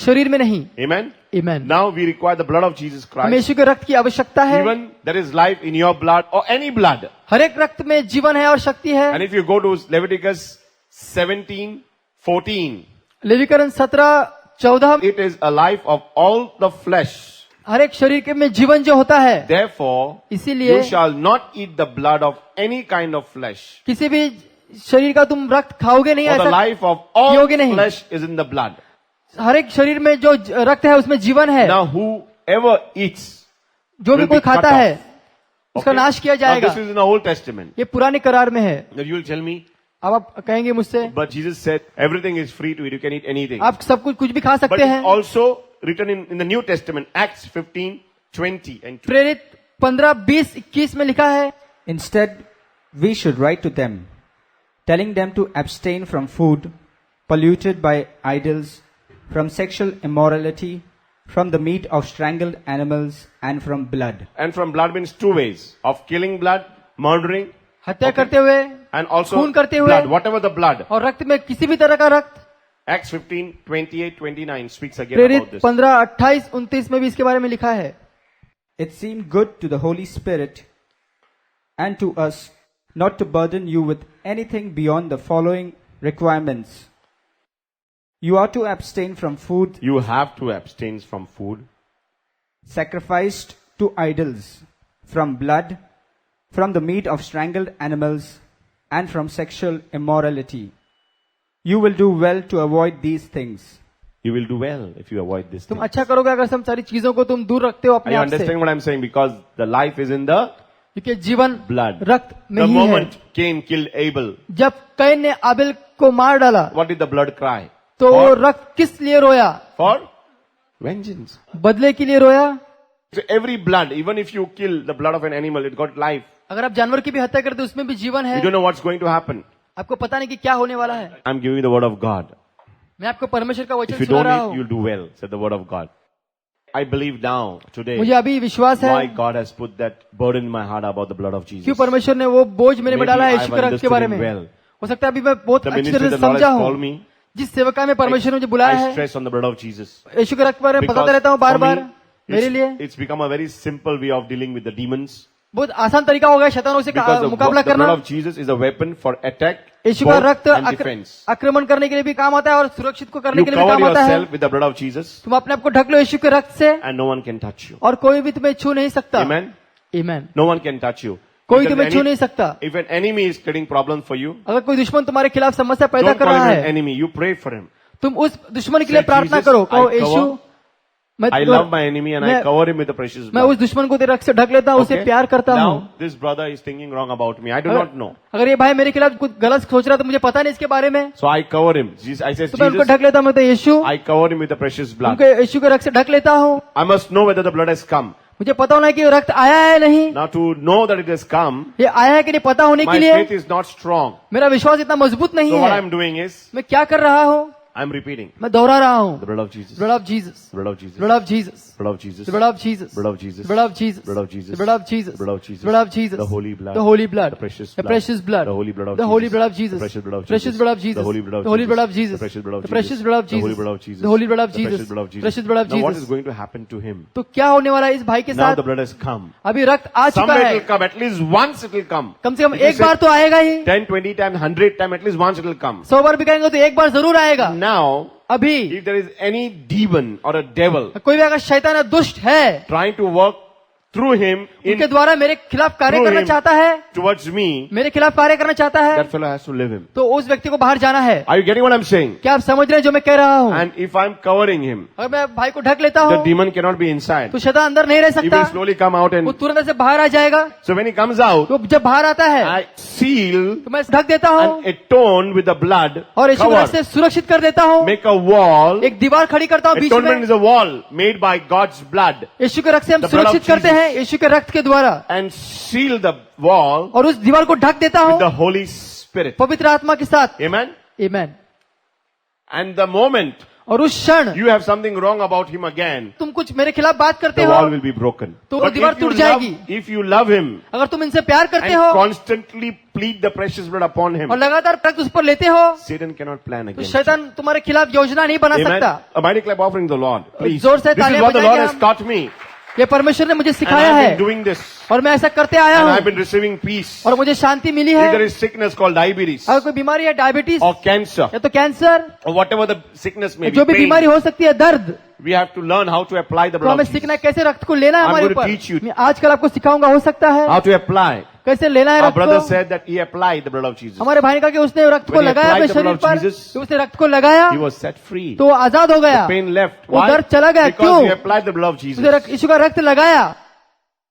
शरीर में नहीं. Amen? Amen. Now we require the blood of Jesus हमें Christ. यीशु के रक्त की आवश्यकता है. Even there is life in your blood or any blood. हर एक रक्त में जीवन है और शक्ति है. And if you go to Leviticus 17:14, लेवीकरण 17:14 it is a life of all the flesh. हर एक शरीर के में जीवन जो होता है, Therefore, इसीलिए you shall not eat the blood of any kind of flesh. किसी भी शरीर का तुम रक्त खाओगे नहीं. For the ऐसा life of all योग्य नहीं. flesh is in the blood. हर एक शरीर में जो रक्त है उसमें जीवन है. Now whoever eats, जो भी will कोई be cut खाता off. है उसका Okay? नाश किया Now जाएगा. this is in the Old Testament. ये पुराने करार में है. Now you will tell me, अब आप कहेंगे मुझसे, but Jesus said everything is free to eat. You can eat anything. आप सब कुछ भी खा But सकते it's हैं. also written in the New Testament, Acts 15:20 and 2. प्रेरित 15, 20, 21 में लिखा है, Instead, we should write to them, telling them to abstain from food polluted by idols, from sexual immorality, from the meat of strangled animals, and from blood. And from blood means two ways: of killing blood, murdering, हत्या करते हुए and also खून करते हुए, blood, whatever the blood. और रक्त में किसी भी तरह का रक्त. Acts 15:28-29 speaks again प्रेरित about this. 15, 28, 29 में भी इसके बारे में लिखा है. It seemed good to the Holy Spirit and to us not to burden you with anything beyond the following requirements. You are to abstain from food You have to abstain from food sacrificed to idols, from blood, from the meat of strangled animals, and from sexual immorality. You will do well to avoid these things. You will do well if you avoid this. तुम अच्छा करोगे अगर सब सारी चीजों को तुम दूर रखते हो Are अपने you आप से. understanding what I'm saying? Because the life is in the क्योंकि जीवन blood. रक्त में The ही है. moment Cain killed Abel, जब कैन ने आबिल को मार डाला what did the blood cry? तो वो For, रक्त किस लिए रोया? for vengeance. बदले के लिए रोया. So every blood, even if you kill the blood of an animal, it got life. अगर आप जानवर की भी हत्या करते हो उसमें भी जीवन है. You don't know what's going to happen. आपको पता नहीं कि क्या होने वाला है. I'm giving you the word of God. मैं आपको परमेश्वर का If वचन you सुना don't रहा eat, हूँ. you'll do well, said the word of God. I believe now, today, मुझे अभी विश्वास why है God has put that burden in my heart about the blood of Jesus. क्यों परमेश्वर ने वो बोझ मेरे में Maybe डाला है I've यीशु के रक्त के understood बारे him में. well. हो सकता है अभी मैं बहुत The अच्छी ministry तरह से that Lord समझा has हूँ. called me, जिस सेवका में परमेश्वर ने मुझे बुलाया I है, stress on the blood of Jesus. यीशु के रक्त के बारे में बताता रहता हूँ बार for me, बार. मेरे लिए it's become a very simple way of dealing with the demons. बहुत आसान तरीका हो गया शैतानों से Because the मुकाबला blood करना. of Jesus is a weapon for attack, यीशु का both रक्त and defense. आक्रमण करने के लिए भी काम आता है और सुरक्षित को करने You के लिए भी cover काम आता है. yourself with the blood of Jesus, तुम अपने आप को ढक लो यीशु के रक्त से and no one can touch you. और कोई भी तुम्हें छू नहीं सकता. Amen? Amen. No one can touch you. कोई If तुम्हें there's छू any- नहीं सकता. If an enemy is creating problems for you, अगर कोई दुश्मन तुम्हारे खिलाफ समस्या पैदा don't कर call रहा him an है, enemy. You pray for him. तुम उस दुश्मन के लिए Say, प्रार्थना "Jesus, करो. कहो I cover- Yeshu I love my enemy and I मैं- cover him with the precious मैं उस blood. दुश्मन को तेरे रक्त से ढक लेता हूँ, उसे Okay? प्यार करता हूँ. Now, this brother is thinking wrong about me. I do not know. अगर ये भाई मेरे खिलाफ कुछ गलत सोच रहा है तो मुझे पता नहीं इसके बारे में. So I cover him. I says, तो मैं उनको Jesus, ढक लेता हूँ. मैं तो यीशु I cover him with the precious blood. उनको यीशु के रक्त से ढक लेता हूँ. I must know whether the blood has come. मुझे पता होना है कि रक्त आया है नहीं. Now to know that it has come, ये आया है कि नहीं पता होने my के लिए faith is not strong. मेरा विश्वास इतना मजबूत नहीं So what है. I'm doing is, मैं क्या कर रहा हूँ? I'm repeating. मैं दोहरा रहा हूँ. The blood of Jesus. Blood of Jesus. Blood of Jesus. Blood of Jesus. Blood of Jesus. The blood of Jesus. Blood of Jesus. Blood of Jesus. Blood of Jesus. The blood of Jesus. Blood of Jesus. Blood of Jesus. The holy blood. The holy blood. The precious The blood. precious blood. The holy blood of The holy Jesus. blood of Jesus. The precious blood of Precious Jesus. blood of Jesus. The holy blood of The holy blood of Jesus. Jesus. The precious blood of The precious blood of Jesus. The holy Jesus. blood of Jesus. The holy blood of The precious Jesus. blood of Jesus. Precious blood of Now what is Jesus. going to happen to him? तो क्या होने वाला है इस भाई के Now साथ? the blood has come. अभी रक्त आ चुका Somewhere it है. will come. At least once it will come. कम से कम If you एक बार say तो आएगा ही. 10, 20 times, 100 times, at least once it will come. 100 बार भी कहेंगे तो एक बार जरूर आएगा. Now, अभी if there is any demon or a devil कोई भी अगर शैतान या दुष्ट है trying to work through him उनके द्वारा मेरे खिलाफ कार्य through करना him चाहता है, towards me, मेरे खिलाफ कार्य करना चाहता है, that fellow has to live him. तो उस व्यक्ति को बाहर जाना है। Are you getting what I'm saying? क्या आप समझ रहे हैं जो मैं कह रहा हूँ? And if I'm covering him, अगर मैं भाई को ढक लेता the हूँ demon cannot be inside. तो शैतान अंदर नहीं रह He सकता, will slowly come out वो and तुरंत से बाहर आ जाएगा। so when he comes out, तो जब बाहर आता है I seal तो मैं ढक देता हूँ and atone with the blood, और यीशु के रक्त से cover, सुरक्षित कर देता हूँ, make a wall. एक दीवार खड़ी करता हूँ बीच Atonement में। is a wall made by God's blood यीशु के रक्त से हम The blood of सुरक्षित करते Jesus. हैं यीशु के रक्त के द्वारा, and seal the wall और उस दीवार को ढक देता with हूँ the Holy Spirit. पवित्र आत्मा के साथ। Amen? Amen. And the moment और उस क्षण you have something wrong about him again, तुम कुछ मेरे खिलाफ बात करते the हो, wall will be broken. तो But दीवार टूट जाएगी। if you love him अगर तुम इनसे प्यार करते and हो constantly plead the precious blood upon him, और लगातार रक्त उस पर लेते हो, Satan cannot plan तो against you. शैतान तुम्हारे खिलाफ योजना नहीं बना Amen? सकता। A mighty clap offering the Lord, please. जोर से This is तालियां what the बजाएंगे Lord has हम। taught me. ये परमेश्वर ने मुझे And सिखाया I've है been doing this. और मैं ऐसा करते आया And I've हूँ been receiving peace. और मुझे शांति मिली If there है। is sickness called diabetes अगर कोई बीमारी है, डायबिटीज or cancer या तो cancer, or whatever the sickness may जो be, भी pain, बीमारी हो सकती है, दर्द, we have to learn how to apply the तो blood हमें of सीखना है Jesus. कैसे रक्त को लेना है I'm हमारे going to teach you. ऊपर। मैं आजकल आपको सिखाऊंगा, हो सकता है How to apply. कैसे लेना है Our रक्त brother को। said that he applied the blood of Jesus. हमारे भाई ने कहा कि उसने रक्त को When he लगाया applied अपने the blood शरीर of पर, Jesus, तो उसने रक्त को लगाया He was set free. तो आजाद हो गया, The pain left. वो Why? दर्द चला गया। Because क्यों? he applied the blood of उसने Jesus. यीशु का रक्त लगाया।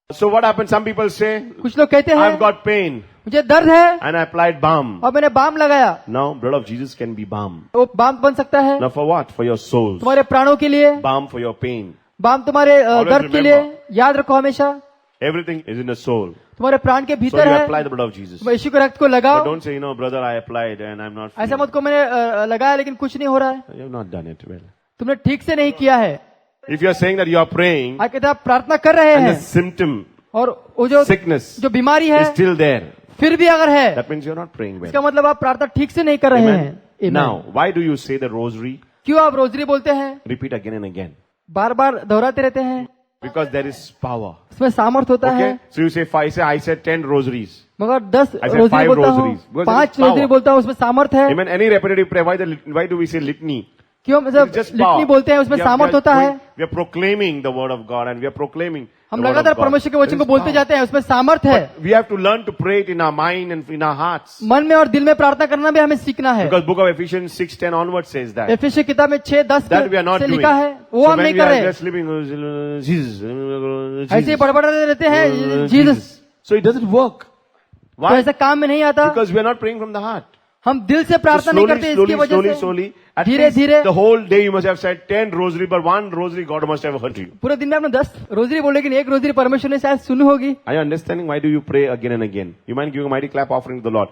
So what happened? Some people say, कुछ लोग कहते हैं I've got pain मुझे दर्द है and I applied balm. और मैंने बाम लगाया, Now blood of Jesus can be balm. वो बाम बन सकता है Now for what? For your souls. तुम्हारे प्राणों के लिए, Balm for your pain. Balm तुम्हारे Always दर्द के remember. लिए। याद रखो हमेशा Everything is in the soul. तुम्हारे प्राण के So भीतर you है। apply the blood of Jesus. तुम यीशु के रक्त को But लगाओ। don't say, brother, I applied and I'm not ऐसा feeling. मत को मैंने लगाया लेकिन कुछ नहीं हो रहा है, You have not done it well. तुमने ठीक से नहीं किया है। If you are saying that you are praying आज कहते हैं आप प्रार्थना कर रहे and the हैं symptom, और वो जो sickness जो बीमारी है is still there, फिर भी अगर है, that means you're not praying well. इसका मतलब आप प्रार्थना ठीक से नहीं कर रहे हैं। Amen. Now, why do you say the rosary? क्यों आप रोजरी बोलते हैं, Repeat again and again. बार बार दोहराते रहते हैं? Because there is power. इसमें सामर्थ होता है। Okay? So you say, I said 10 rosaries. मगर 10 I said रोजरी 5 बोलता हूँ, rosaries. Because there 5 is power. Rosary बोलता हूँ, उसमें सामर्थ है। Amen. Any repetitive prayer, why do we say litany? क्यों हम It's जब just लिटनी power. बोलते हैं उसमें सामर्थ होता है। We are proclaiming the word of God and we are proclaiming हम the word of लगातार God. परमेश्वर के वचन There को is बोलते power. जाते हैं, उसमें सामर्थ है। But we have to learn to pray it in our mind and in our hearts. मन में और दिल में प्रार्थना करना भी हमें सीखना है। Because book of Ephesians 6:10 onwards says that. एफेसी किताब में 6:10 That we are not से doing. लिखा है, वो So हम when नहीं we कर are रहे। just sleeping, Jesus, ऐसे ही बड़बड़ाते रहते हैं, Jesus, So it doesn't work. तो Why? ऐसा काम में नहीं आता। Because we are not praying from the heart. हम दिल से So प्रार्थना नहीं करते, इसकी वजह slowly, से at धीरे least धीरे the whole day you must have said 10 rosary, but one rosary God must have heard you. पूरे दिन में आपने 10 रोजरी बोले, लेकिन एक रोजरी परमेश्वर ने शायद सुनी होगी। Are you understanding why do you pray again and again? You mind giving a mighty clap offering to the Lord.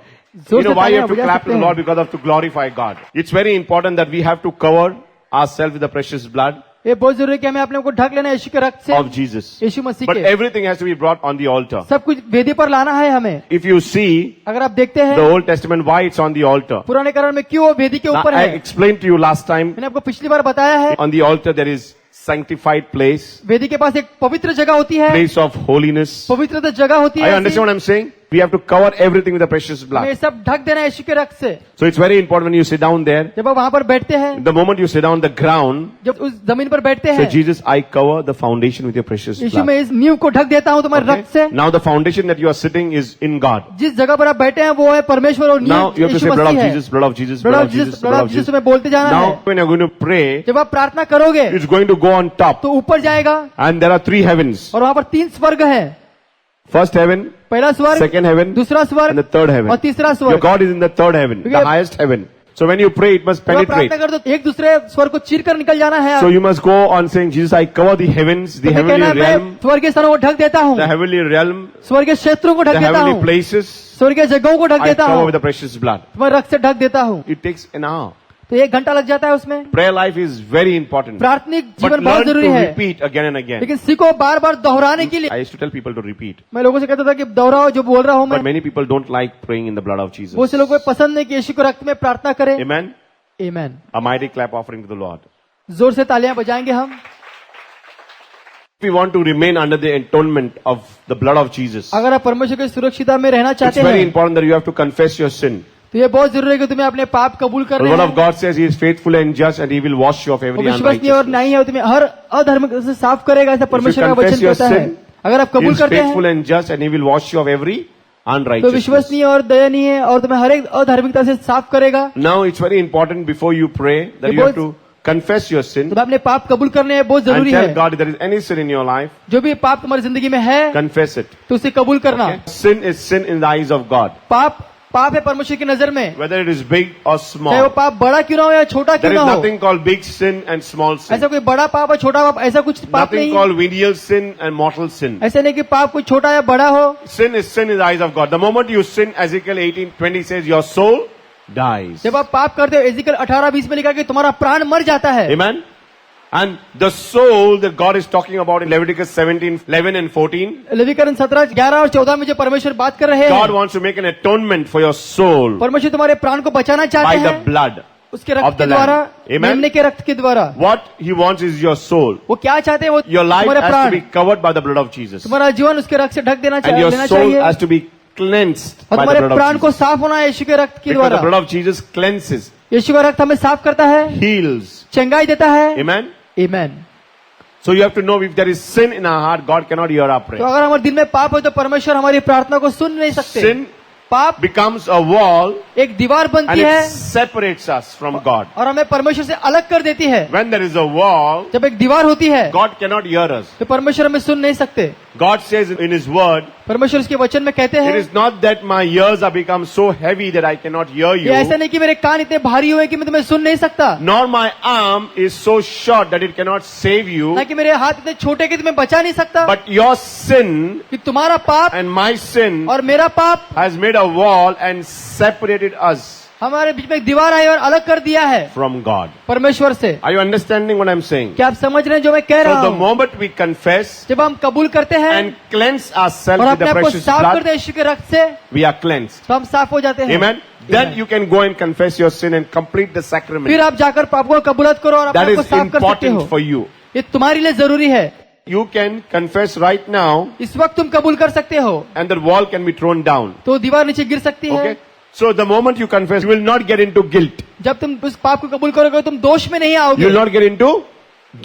जोर You know से why you तालियां have to बजा clap to सकते the हैं। Lord? Because of to glorify God. It's very important that we have to cover ourselves with the precious blood ये बहुत जरूरी है कि हमें अपने को ढक लेना है यीशु के रक्त से, of Jesus. Yeshu Masih But के। everything has to be brought on the altar. सब कुछ वेदी पर लाना है हमें। If you see अगर आप देखते हैं the Old Testament, why it's on the altar. पुराने करार में क्यों वो वेदी के Now, ऊपर I है, explained to you last time, मैंने आपको पिछली बार बताया है। on the altar there is sanctified place, वेदी के पास एक पवित्र जगह होती है, place of holiness. पवित्र जगह होती I है। understand what I'm saying? We have to cover everything with the precious हमें blood. सब ढक देना है यीशु के रक्त से। So it's very important when you sit down there, जब आप वहां पर बैठते हैं, the moment you sit down on the ground, जब उस जमीन पर बैठते say, हैं, Jesus, I cover the foundation with your precious Yeshu blood. मैं इस नींव को ढक देता हूँ तुम्हारे Okay? रक्त से। Now the foundation that you are sitting is in God. जिस जगह पर आप बैठे हैं वो है परमेश्वर और Now you have to Yeshu say blood of मसीह है। Jesus, blood of Jesus, Blood blood of of Jesus, Jesus, blood of Jesus. में बोलते जाना Now है। when you're going to pray, जब आप प्रार्थना करोगे it's going to go on top. तो ऊपर जाएगा And there are 3 heavens. और वहां पर 3 स्वर्ग है। First heaven, पहला स्वर्ग, second heaven, दूसरा and the स्वर्ग third heaven. और तीसरा Your स्वर्ग। God is in the third heaven, the Okay. highest heaven. So when you pray, it must जब आप प्रार्थना penetrate. कर तो एक दूसरे स्वर्ग को चीर कर निकल जाना है। So you must go on saying, Jesus, I cover the heavens, the तुम्हें कहना heavenly है, realm, मैं स्वर्गीय स्थानों को ढक देता हूँ, the heavenly realm, स्वर्गीय क्षेत्रों को ढक the देता heavenly हूँ, places. स्वर्गीय जगहों को ढक I देता cover हूँ, with the precious blood. तुम्हारे रक्त से ढक देता हूँ। It takes an hour. तो 1 घंटा लग जाता है उसमें। Prayer life is very important. प्रार्थनिक But जीवन बहुत learn जरूरी to है, repeat again and again. लेकिन सीखो बार बार दोहराने के लिए। I used to tell people to repeat. मैं लोगों से कहता था कि दोहराओ जो बोल रहा हूँ But मैं। many people don't like praying in the blood of Jesus. बहुत से लोगों को पसंद नहीं कि यीशु के रक्त में प्रार्थना करें। Amen. Amen. A mighty clap offering to the Lord. जोर से तालियां बजाएंगे हम। If we want to remain under the atonement of the blood of Jesus, अगर आप परमेश्वर की सुरक्षिता में रहना it's चाहते very हैं important that you have to confess your sin. तो ये बहुत जरूरी है कि तुम्हें अपने पाप कबूल The करने word हैं। of God says He is faithful and just and He will wash you of वो every विश्वसनीय और unrighteousness. न्यायी है, तुम्हें हर अधर्म से साफ करेगा, ऐसा परमेश्वर का confess वचन your कहता है। sin, अगर आप He कबूल is करते faithful हैं and just, and He will wash you of every तो unrighteousness. विश्वसनीय और दयनीय है और तुम्हें हर एक अधार्मिकता से साफ करेगा। Now it's very important before you pray that ये you have बहुत- to confess your sin तुम्हें अपने पाप कबूल करने हैं बहुत and जरूरी tell है। God if there is any sin in your life, जो भी पाप तुम्हारी जिंदगी में है confess it. तो उसे कबूल करना। Okay? Sin is sin in the eyes of God, पाप पाप है परमेश्वर की नजर में, whether it is big or चाहे वो small. पाप बड़ा क्यों ना हो या छोटा There क्यों is ना हो। nothing called big sin and small sin. ऐसा कोई बड़ा पाप और छोटा पाप ऐसा कुछ पाप Nothing नहीं। called venial sin and mortal sin. ऐसा नहीं कि पाप कोई छोटा या बड़ा हो। Sin is sin in the eyes of God. The moment you sin, Ezekiel 18:20 says your soul dies. जब आप पाप करते हो एजिकल 18:20 में लिखा कि तुम्हारा प्राण मर जाता है। Amen. And the soul that God is talking about in Leviticus 17:11 and 14, लेवीकरण 17, 11 और 14 में जो परमेश्वर बात कर रहे God हैं, wants to make an atonement for your soul परमेश्वर तुम्हारे प्राण को बचाना by चाहते the हैं blood उसके of रक्त the के द्वारा, Lamb. Amen. मेमने के रक्त के द्वारा। What He wants is your soul. वो क्या चाहते हैं? वो Your life तुम्हारे has to प्राण, be covered by the blood of Jesus. तुम्हारा जीवन उसके रक्त से ढक देना And चाहिए, your लेना soul चाहिए has to be cleansed और by the तुम्हारे blood of प्राण को Jesus. साफ होना है यीशु के रक्त के Because the द्वारा। blood of Jesus cleanses, यीशु का रक्त हमें साफ करता है, heals. चंगाई देता है। Amen. आमीन। So you have to know if there is sin in our heart, God cannot hear our तो prayer. अगर हमारे दिल में पाप हो तो परमेश्वर हमारी प्रार्थना को सुन नहीं सकते। Sin पाप becomes a wall एक दीवार and बनती it है separates us from God. और हमें परमेश्वर से अलग कर देती है। When there is a wall, जब एक दीवार होती है God cannot hear us. तो परमेश्वर हमें सुन नहीं सकते। God says in His word, परमेश्वर उसके वचन में कहते it हैं, is not that my ears have become so heavy that I cannot hear ये ऐसा you, नहीं कि मेरे कान इतने भारी हुए कि मैं तुम्हें सुन नहीं सकता, nor my arm is so short that it cannot save you, ना कि मेरे हाथ इतने छोटे कि तुम्हें बचा नहीं सकता, but your sin कि तुम्हारा पाप and my sin और मेरा पाप has made a wall and separated us हमारे बीच में एक दीवार आई और अलग कर दिया है from God. परमेश्वर से। Are you understanding what I'm saying? क्या आप समझ रहे हैं जो मैं कह रहा So the हूँ? moment we confess जब हम कबूल करते हैं and cleanse ourselves और with अपने the आप को precious साफ कर blood, दे यीशु के रक्त से, we are cleansed. तो हम साफ हो जाते हैं। Amen. Then Amen. you can go and confess your sin and complete the फिर sacrament. आप जाकर पापों को कबूलत करो और अपने That आप को is साफ कर सकते important हो। for you. ये तुम्हारे लिए जरूरी है। You can confess right now इस वक्त तुम कबूल कर सकते हो and the wall can be thrown down. तो दीवार नीचे गिर सकती है। Okay? So the moment you confess, you will not get into guilt. जब तुम उस पाप को कबूल करोगे तुम दोष में नहीं You आओगे, will not get into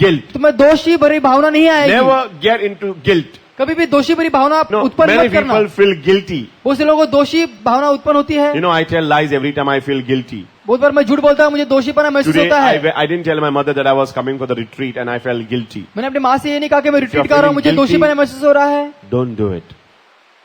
guilt. तुम्हें दोषी भरी भावना नहीं आएगी। Never get into guilt. कभी भी दोषी भरी भावना आप No, उत्पन्न many मत करना। people feel guilty. बहुत से लोगों को दोषी भावना उत्पन्न होती है। You know, I tell lies every time I feel guilty. बहुत बार मैं झूठ बोलता हूँ, मुझे दोषीपना महसूस Today, होता है। I didn't tell my mother that I was coming for the retreat and I felt guilty. मैंने अपनी माँ से ये नहीं कहा कि मैं you're रिट्रीट कर रहा हूँ, मुझे feeling guilty- दोषीपना महसूस हो रहा है। Don't do it.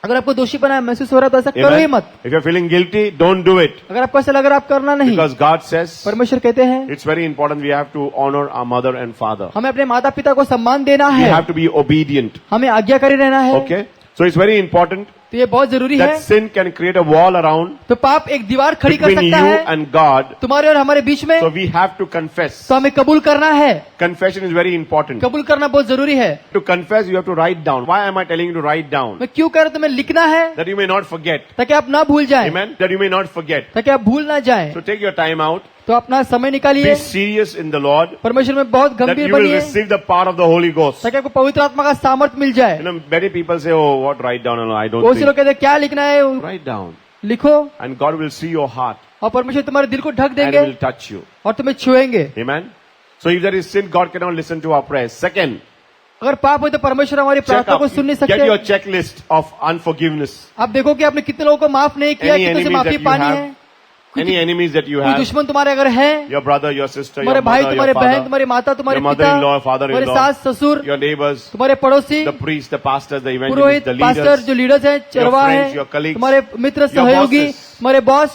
अगर आपको दोषीपना महसूस हो रहा है तो ऐसा करो ही Amen? मत। If you're feeling guilty, don't do it. अगर आपको ऐसा लग रहा है आप करना नहीं, Because God says परमेश्वर कहते हैं it's very important we have to honor our mother and father. हमें अपने माता पिता को सम्मान देना We है, have to be obedient. हमें आज्ञाकारी रहना है। Okay? So it's very important तो ये बहुत जरूरी है। that sin can create a wall around तो पाप एक दीवार खड़ी कर between सकता you है and God. तुम्हारे और हमारे बीच में, So we have to confess. तो हमें कबूल करना है। Confession is very important. कबूल करना बहुत जरूरी है। To confess, you have to write down. Why am I telling you to write down? मैं क्यों कह रहा हूं तुम्हें लिखना है That you may not forget. ताकि आप ना भूल जाएं, Amen? That you may not forget. ताकि आप भूल ना जाएं। So take your time out. तो अपना समय निकालिए, Be serious in the Lord. परमेश्वर में बहुत That गंभीर you will बनिए receive the power of the Holy Ghost. ताकि आपको पवित्र आत्मा का सामर्थ मिल जाए। You know, many people say, oh, what write down? No, I don't बहुत से लोग think. कहते हैं क्या लिखना है, Write down. लिखो And God will see your heart और परमेश्वर तुम्हारे दिल को ढक and देंगे will touch you. और तुम्हें छुएंगे। Amen? So if there is sin, God cannot listen to our prayers. Second, अगर पाप हो तो परमेश्वर हमारी check प्रार्थना up. को सुन नहीं Get your सकते। checklist of unforgiveness. आप देखो कि आपने कितने लोगों को माफ नहीं किया, Any कितने से enemies माफी that you पानी have, है। Any enemies that you कोई have, दुश्मन तुम्हारे अगर है, your brother, your sister, तुम्हारे your भाई, mother, तुम्हारे your बहन, father, तुम्हारी माता, तुम्हारे your पिता, mother-in-law, तुम्हारे father-in-law, सास ससुर, your neighbors, तुम्हारे पड़ोसी, the priests, the pastors, the evangelists, Purohit, the pastor, leaders, जो लीडर्स हैं, चरवाह friends, हैं, your colleagues, तुम्हारे मित्र, your सहयोगी, bosses. तुम्हारे बॉस,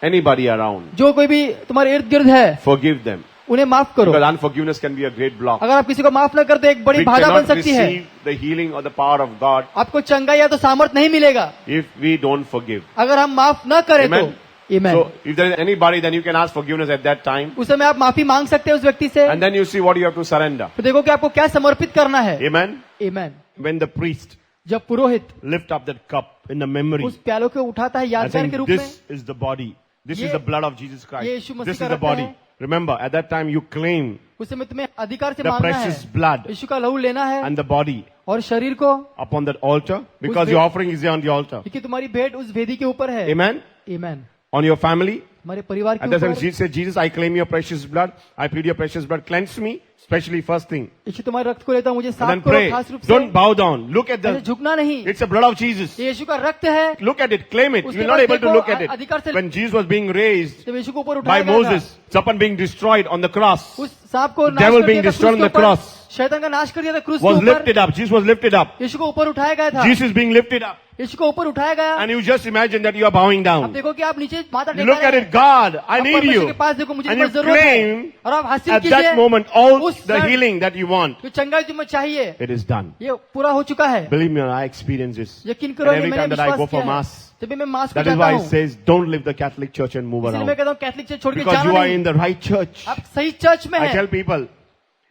anybody around. जो कोई भी तुम्हारे इर्द गिर्द है, Forgive them. उन्हें माफ करो। Because unforgiveness can be a great block. अगर आप किसी को माफ न करते एक बड़ी We बाधा बन cannot सकती है। receive the healing or the power of God आपको चंगाई या तो सामर्थ नहीं मिलेगा if we don't forgive. अगर हम माफ न करें तो। Amen. Amen. So if there is anybody, then you can ask forgiveness at that time. उस समय आप माफी मांग सकते हैं उस व्यक्ति से। And then you see what you have to surrender. तो देखो कि आपको क्या समर्पित करना है। Amen. Amen. When the priest जब पुरोहित lift up that cup in the memory उस प्यालों को उठाता है and यादगार saying, के रूप में, this is the body. This ये- is the blood of Jesus ये Christ. यीशु मसीह This का is the रक्त body. है। Remember, at that time you claim उस समय तुम्हें अधिकार से the मांगना precious है। blood यीशु का लहू लेना है and the body और शरीर को, upon that altar because way- your offering is there on the altar. क्योंकि तुम्हारी भेंट उस वेदी के ऊपर है। Amen. Amen. On your family, हमारे परिवार के At that time, ऊपर। Jesus said, Jesus, I claim your precious blood. I plead your precious blood. Cleanse me, especially first thing. यीशु तुम्हारे रक्त को लेता हूँ, मुझे And साफ then करो pray. खास रूप से। Don't bow down. Look at ऐसे the, झुकना नहीं, it's the blood of Jesus. ये यीशु का रक्त है। Look at it, claim it. उसके You're not बाद able to देखो, look at अधिकार it. से- When Jesus was being raised जब यीशु को ऊपर by उठाया गया था, Moses, serpent being destroyed on the cross, उस सांप को The नाश devil कर being दिया था destroyed क्रूस on के the ऊपर, cross शैतान का नाश कर दिया था क्रूस के was ऊपर, lifted up. Jesus was lifted up. यीशु को ऊपर उठाया गया था, Jesus being lifted up. यीशु को ऊपर उठाया गया। And you just imagine that you are bowing अब down. देखो कि आप नीचे माथा टेका Look at रहे it, हैं। God, I अब need परमेश्वर you. के पास देखो, मुझे And तुम्हारी you जरूरत है। claim और आप हासिल at कीजिए that moment all उस the क्षण healing that you want. जो चंगाई तुम्हें चाहिए, It is done. ये पूरा हो चुका है। Believe me, I experience this. यकीन And करो, ये every मैंने time that I go विश्वास for किया है। mass, जब भी मैं मास को that is जाता why it हूँ, says, don't leave the Catholic Church and move इसलिए मैं around. कहता हूँ कैथलिक चर्च छोड़ के Because जाना you are नहीं। in the right church. आप सही चर्च में I हैं। tell people,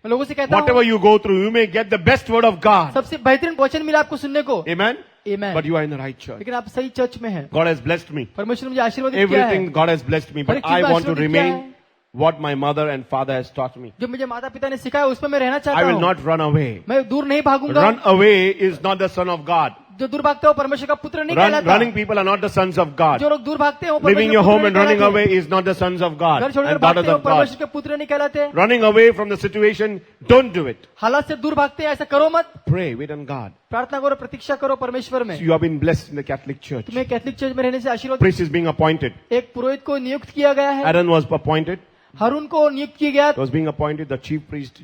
मैं लोगों से कहता whatever हूँ, you go through, you may get the best word of God. सबसे बेहतरीन वचन मिला आपको सुनने को। Amen? Amen। But you are in the right church. लेकिन आप सही चर्च में हैं। God has blessed me. परमेश्वर ने मुझे आशीर्वादित किया है। Everything God has blessed me. Her But एक चीज I में want to आशीर्वादित किया remain है। what my mother and father has taught me. जो मुझे माता पिता ने सिखाया उसमें मैं रहना I चाहता will हूँ। not run away. मैं दूर नहीं भागूंगा। Run away is not the son of God. जो दूर भागते हो परमेश्वर का पुत्र नहीं कहलाता। Running people are not the sons of God. जो लोग दूर भागते हैं वो Leaving परमेश्वर your का home पुत्र and नहीं running कहलाते। away is not the sons of God घर छोड़कर and भागते daughters हो of God. परमेश्वर के पुत्र नहीं कहलाते। Running away from the situation, don't do it. हालात से दूर भागते हैं, ऐसा करो मत। Pray, wait on God. प्रार्थना करो, प्रतीक्षा करो परमेश्वर में। So you have been blessed in the Catholic Church. तुम्हें कैथलिक चर्च में रहने से आशीर्वाद। Priest is being appointed. एक पुरोहित को नियुक्त किया गया है। Aaron was appointed. हारून को नियुक्त किया गया। Was being appointed the chief priest,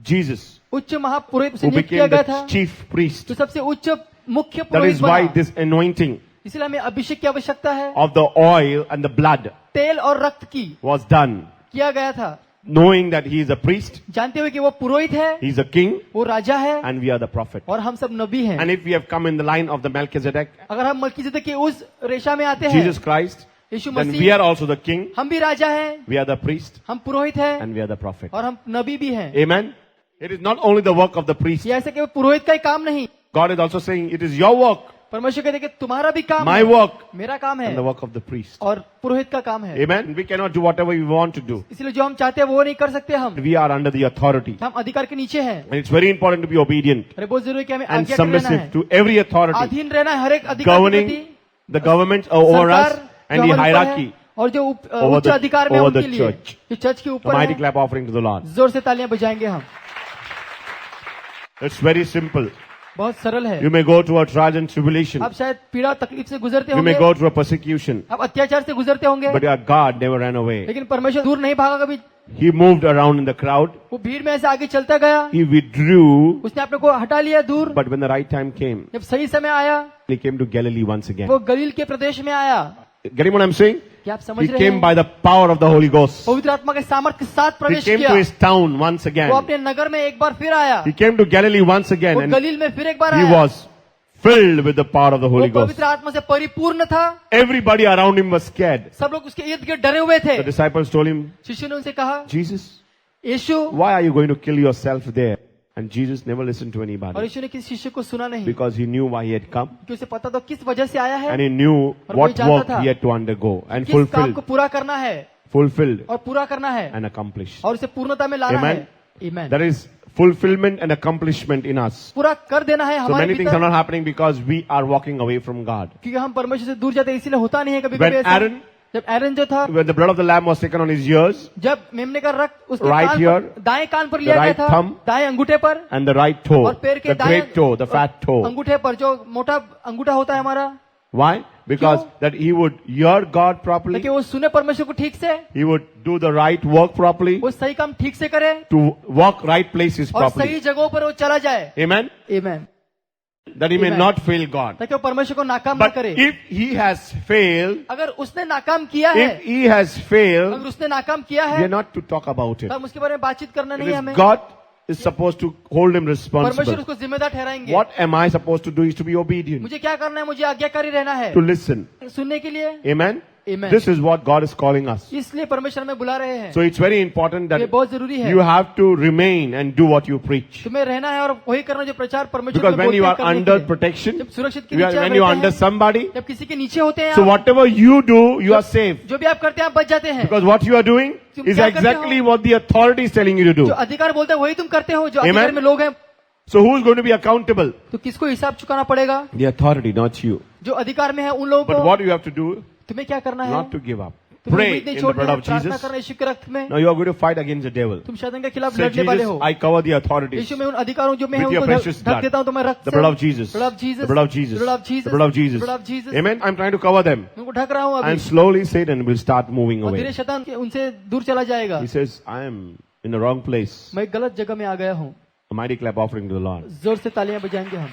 Jesus, उच्च महापुरोहित से who नियुक्त किया became गया the था। chief priest. तो सबसे उच्च मुख्य That पुरोहित is why बना। this anointing इसलिए हमें अभिषेक की आवश्यकता है। of the oil and the blood तेल और रक्त की was done. किया गया था, Knowing that he is a priest, जानते हुए कि वो पुरोहित है, he is a king, वो राजा है and we are the prophet. और हम सब नबी हैं। And if we have come in the line of the Melchizedek, अगर हम मलकीसेदक के उस रेशा में आते हैं, Jesus Christ, Yeshu then we Masih, are also the king, हम भी राजा हैं, we are the priest, हम पुरोहित हैं and we are the prophet. और हम नबी भी हैं। Amen? It is not only the work of the priest. ये ऐसे केवल पुरोहित का ही काम नहीं, God is also saying, it is your work, परमेश्वर कहते हैं कि तुम्हारा भी काम my है, work, मेरा काम है and the work of the priest. और पुरोहित का काम है। Amen? We cannot do whatever we want to do. इसलिए जो हम चाहते हैं वो नहीं कर सकते हम We are under the authority. हम अधिकार के नीचे हैं। And it's very important to be obedient अरे बहुत जरूरी है कि हमें and आज्ञा रहना submissive है, to every authority अधीन रहना है हर एक अधिकार के governing प्रति। the government over us सरकार and जो the हमारे ऊपर है, hierarchy. और जो over उच्च the- अधिकार में over उनके the लिए church. जो चर्च के A ऊपर mighty है, clap offering to the Lord. जोर से तालियां बजाएंगे हम। It's very simple. बहुत सरल है। You may go through a trial and tribulation. आप शायद पीड़ा तकलीफ से गुजरते You may होंगे, go through a persecution. आप अत्याचार से गुजरते होंगे, But your God never ran away. लेकिन परमेश्वर दूर नहीं भागा कभी। He moved around in the crowd. वो भीड़ में ऐसे आगे चलता गया, He withdrew. उसने अपने को हटा लिया दूर। But when the right time came, जब सही समय आया, he came to Galilee once again. वो गलील के प्रदेश में आया। Getting what I'm saying? क्या आप समझ He रहे came हैं? by the power of the Holy Ghost. पवित्र आत्मा के सामर्थ के साथ He प्रवेश came किया। to his town once वो again. अपने नगर में एक बार फिर आया। He came to Galilee once again वो and गलील में फिर एक बार he आया। was filled with the power of the वो Holy Ghost. पवित्र आत्मा से परिपूर्ण था। Everybody around him was scared. सब लोग उसके इर्द गिर्द डरे हुए थे। The disciples told him, शिष्यों ने उनसे कहा, Jesus, Yeshu, why are you going to kill yourself there? And Jesus never listened to और anybody यीशु ने किसी शिष्य को सुना नहीं, because he knew why he had come क्योंकि उसे पता था किस वजह से आया है and he knew और what वही जानता work था he had to undergo and किस काम को fulfilled, पूरा करना है fulfilled और पूरा करना है and accomplished. और उसे पूर्णता में लाना Amen. है। Amen। That is fulfillment and accomplishment in us. पूरा कर देना है So हमारे many things are भीतर, not happening because we are walking away from God. क्योंकि हम परमेश्वर से दूर जाते हैं, इसीलिए होता नहीं है कभी When कभी ऐसा। Aaron- जब एरन जो था, When the blood of the lamb was taken on his ears जब मेमने का रक्त उसके Right कान here, पर, दाएं कान पर लिया the गया right था, thumb, दाएं अंगूठे पर and the right toe, और पैर के the दाएं great toe, the fat toe. अंगूठे पर जो मोटा अंगूठा होता है हमारा, Why? Because क्यों? that he would hear God properly, ताकि वो सुने परमेश्वर को ठीक से, he would do the right work properly, वो सही काम ठीक से करे to walk right places और properly. सही जगहों पर वो चला जाए। Amen? Amen। That he may Amen. not fail God. ताकि वो परमेश्वर को नाकाम ना But करे। if he has failed, अगर उसने नाकाम किया है, if he has failed, अगर उसने नाकाम किया we है, are not to talk about it. तो हम उसके बारे में बातचीत करना It नहीं है is हमें। God is supposed to hold him परमेश्वर responsible. उसको जिम्मेदार ठहराएंगे। What am I supposed to do is to be obedient, मुझे क्या करना है? मुझे आज्ञाकारी रहना है, to listen. सुनने के लिए। Amen? Amen। This is what God is calling us. इसलिए परमेश्वर हमें बुला रहे हैं। So it's very important ये that बहुत जरूरी है। you have to remain and do what you preach. तुम्हें रहना है और वही करना जो प्रचार परमेश्वर Because में when you बोलते are हैं करने under के लिए। protection, जब सुरक्षित के नीचे आप when you are रहते under हैं, somebody, जब किसी के नीचे होते हैं so आप, whatever you do, you are safe. जो भी आप करते हैं आप बच जाते हैं। Because what you are doing तुम is क्या करते exactly हो? what the authority is telling you to जो do. अधिकार बोलते हैं वही तुम करते हो। जो Amen? अधिकार में लोग हैं, So who is going to be accountable? तो किसको हिसाब चुकाना पड़ेगा? The authority, not you. जो अधिकार में है उन लोगों But को। what you have to do, तुम्हें क्या करना है? not to give up. तुम Pray उम्मीद नहीं in the छोड़नी blood है, of प्रार्थना Jesus. करना यीशु के रक्त में। Now you are going to fight against the devil. तुम शैतान के खिलाफ Say, लड़ने वाले Jesus, हो। I cover the authorities यीशु मैं उन अधिकारों जो मैं with हूं your उनको precious ढक blood. देता हूं तुम्हारे रक्त The से। blood of Jesus. blood of Jesus, The blood of Jesus. blood of Jesus, The blood of Jesus. blood of Jesus। Amen. I'm trying to cover them. मैं उनको ढक रहा हूं अभी, And slowly Satan will start moving और धीरे away. शैतान उनसे दूर चला जाएगा। He says, I am in the wrong place. मैं गलत जगह में आ गया हूं। A mighty clap offering to the Lord. जोर से तालियां बजाएंगे हम।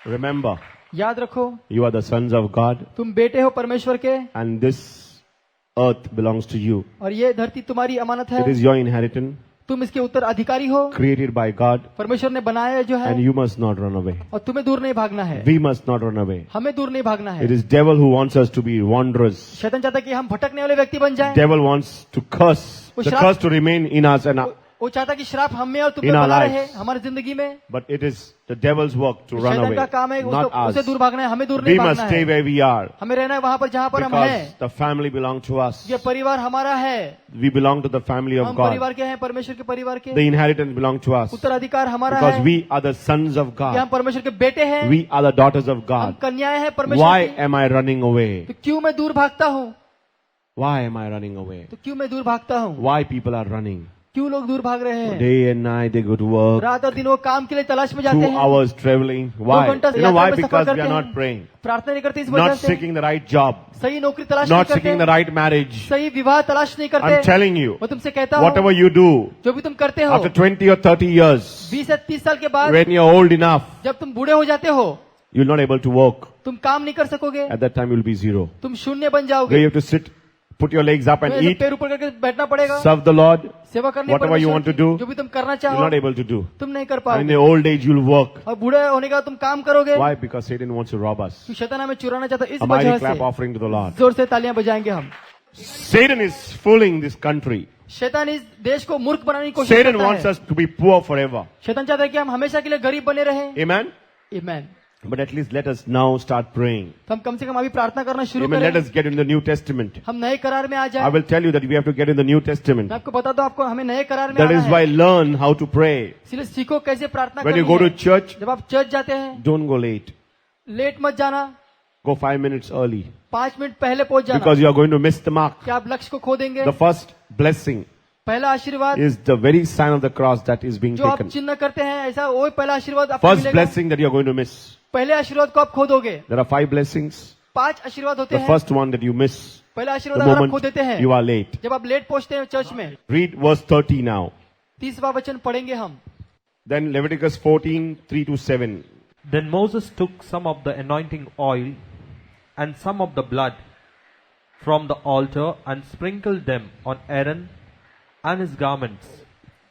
Remember, याद रखो, you are the sons of God तुम बेटे हो परमेश्वर के, and this earth belongs to you. और ये धरती तुम्हारी अमानत It है। is your inheritance, तुम इसके उत्तराधिकारी हो, created by God, परमेश्वर ने बनाया है जो है, and you must not run away. और तुम्हें दूर नहीं भागना है। We must not run away. हमें दूर नहीं भागना It है। is devil who wants us to be wanderers. शैतान चाहता है कि हम भटकने वाले व्यक्ति बन जाएं। Devil wants to curse, वो the श्राप- curse to remain in us, and वो चाहता है कि श्राप हम में और तुम In में our बना lives. रहे हमारी जिंदगी में। but it is the devil's work to run शैतान away, का काम है not उसे us. दूर भागना है, हमें दूर We नहीं must भागना stay है। where we are हमें रहना है वहां पर जहां पर हम हैं। because the family belongs to us. ये परिवार हमारा है, We belong to the family of हम God. परिवार के हैं, परमेश्वर के परिवार के। The inheritance belongs to us उत्तराधिकार हमारा because है, we are the sons of कि हम God. परमेश्वर के बेटे हैं, We are the daughters of हम God. कन्याएं हैं परमेश्वर Why की। am I running away? तो क्यों मैं दूर भागता हूँ? Why am I running away? तो क्यों मैं दूर भागता हूँ? Why people are running? क्यों लोग दूर भाग रहे हैं? Day and night they go to work. रात और दिन वो काम के लिए तलाश में जाते 2 हैं, hours traveling. Why? 2 घंटा You know why? यात्रा में सफर Because we करते are हैं। not praying, प्रार्थना नहीं करते इस वजह not से, seeking the right job, सही नौकरी तलाश नहीं not seeking the करते, right marriage. सही विवाह तलाश नहीं I'm करते। telling you, मैं तुमसे कहता हूँ, whatever you do जो भी तुम करते हो, after 20 or 30 years, 20 या 30 साल के बाद when you're old enough, जब तुम बूढ़े हो जाते हो, you're not able to work. तुम काम नहीं कर सकोगे, At that time, you'll be zero. तुम शून्य बन Where जाओगे। you have to sit, put your legs up and तुम्हें eat, पैर ऊपर करके बैठना पड़ेगा, serve the Lord. सेवा करनी Whatever you want to do, जो भी तुम करना You're चाहो not able to do. तुम नहीं कर And in पाओगे, the old age, you'll work. और बूढ़े होने का तुम काम करोगे। Why? Because Satan wants to rob us. क्योंकि शैतान हमें चुराना चाहता है, इस A mighty वजह clap से offering to the Lord. जोर से तालियां बजाएंगे हम। Satan is fooling this country. शैतान इस देश को मूर्ख बनाने की कोशिश Satan करता wants है। us to be poor forever. शैतान चाहता है कि हम हमेशा के लिए गरीब बने रहें। Amen? आमीन। But at least let us now start praying. तो हम कम से कम अभी प्रार्थना करना शुरू Amen. Let करें। us get in the New Testament. हम नए करार में आ I जाए। will tell you that we have to get in the New मैं Testament. आपको बता दूं, आपको हमें नए करार में That आना is why है। learn how to pray. इसलिए सीखो कैसे प्रार्थना When you करनी go to है। church, जब आप चर्च जाते हैं, don't go late. लेट मत जाना, Go 5 minutes early. 5 मिनट पहले पहुंच जाना, Because you are going to miss the mark. कि आप लक्ष्य को खो देंगे। The first blessing पहला आशीर्वाद is the very sign of the cross that is being जो आप taken. चिन्ह करते हैं, ऐसा वो पहला आशीर्वाद आपको First मिलेगा। blessing that you are going to miss. पहले आशीर्वाद को आप खो दोगे। There are 5 blessings. 5 आशीर्वाद होते The हैं। first one that you miss पहला the आशीर्वाद अगर आप खो moment देते हैं, you are late. जब आप लेट पहुंचते हैं चर्च में। Read verse 30 now. 30वां वचन पढ़ेंगे हम। Then Leviticus 14, 3 to 7. Then Moses took some of the anointing oil and some of the blood from the altar and sprinkled them on Aaron and his garments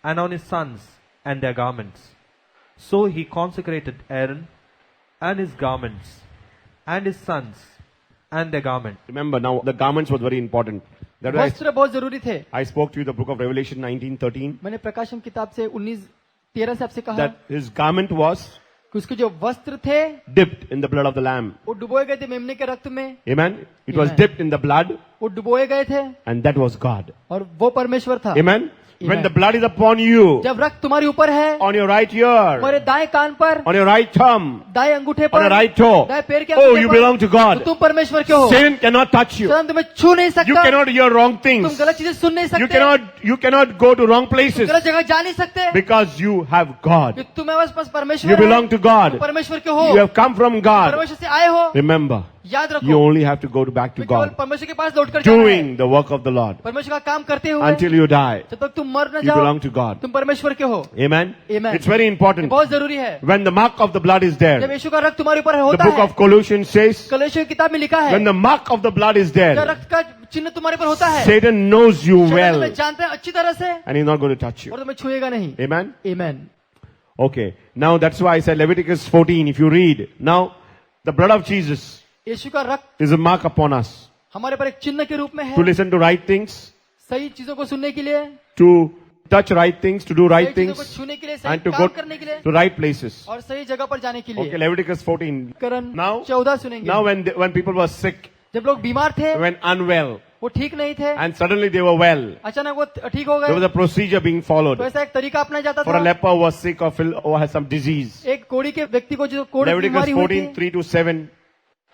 and on his sons and their garments. So he consecrated Aaron and his garments and his sons and their garments. Remember now, the garments was very important. That was, वस्त्र बहुत जरूरी थे। I spoke to you the book of Revelation 19:13. मैंने प्रकाशन किताब से 19:13 से आपसे कहा That his garment was कि उसके जो वस्त्र थे dipped in the blood of the Lamb. वो डुबोए गए थे मेमने के रक्त में। Amen. It was Amen. dipped in the blood, वो डुबोए गए थे and that was God. और वो परमेश्वर था। Amen. When Amen. the blood is upon you, जब रक्त तुम्हारे ऊपर है, on your right ear, तुम्हारे दाएं कान पर, on your right thumb, दाएं अंगूठे on पर, your right toe, दाएं पैर के oh, अंगूठे you पर, belong to तो God. तुम परमेश्वर के हो। Satan cannot touch you. शैतान तुम्हें छू नहीं You सकता। cannot hear wrong तुम things. गलत चीजें सुन नहीं You सकते। cannot go to wrong places गलत जगह जा नहीं सकते। because you have God. कि तुम्हें बस परमेश्वर You है। belong to God. तुम परमेश्वर के हो। You have come from God. परमेश्वर से आए हो। Remember, याद you रखो, only have to go back to केवल God, परमेश्वर के पास लौटकर जाना है। doing the work of the Lord परमेश्वर का काम करते हुए until you die. जब तक तुम मर न You belong जाओ, to God. तुम परमेश्वर के हो। Amen. Amen. It's very important. बहुत जरूरी है। When the mark of the blood is जब there, यीशु का रक्त तुम्हारे ऊपर the होता book है, of Colossians says, कलेशियों की किताब में लिखा है, when the mark of the blood is जब there, रक्त का चिन्ह तुम्हारे ऊपर होता है, Satan knows you शैतान well तुम्हें जानता है अच्छी तरह से and he's not going to touch you. और तुम्हें छुएगा नहीं। Amen. Amen. Okay. Now that's why I said Leviticus 14, if you read. Now, the blood of Jesus यीशु का रक्त is a mark upon us हमारे पर एक चिन्ह के रूप में to है, listen to right things, सही चीजों को सुनने के लिए, to touch right things, to do सही right चीजों को things, छूने के लिए, सही and to काम go करने के लिए to right places. और सही जगह पर जाने के Okay, लिए। Leviticus 14. करण Now- 14 सुनेंगे। Now when people were sick, जब लोग बीमार थे, when unwell, वो ठीक नहीं थे, and suddenly they were well, अचानक वो ठीक हो there was गए, a procedure being तो followed ऐसा एक तरीका अपना जाता for a था। leper who was sick or has some disease. एक कोड़ी के व्यक्ति को जो कोड़ी की Leviticus बीमारी हुई 14, थी, 3 to 7.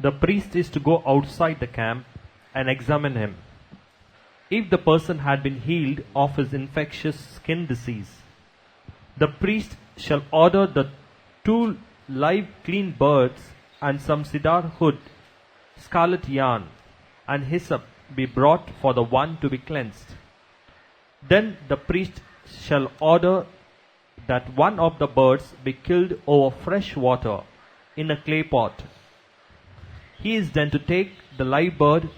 The priest is to go outside the camp and examine him. If the person had been healed of his infectious skin disease, the priest shall order the 2 live clean birds and some cedar wood, scarlet yarn, and hyssop be brought for the one to be cleansed. Then the priest shall order that one of the birds be killed over fresh water in a clay pot. He is then to take the live bird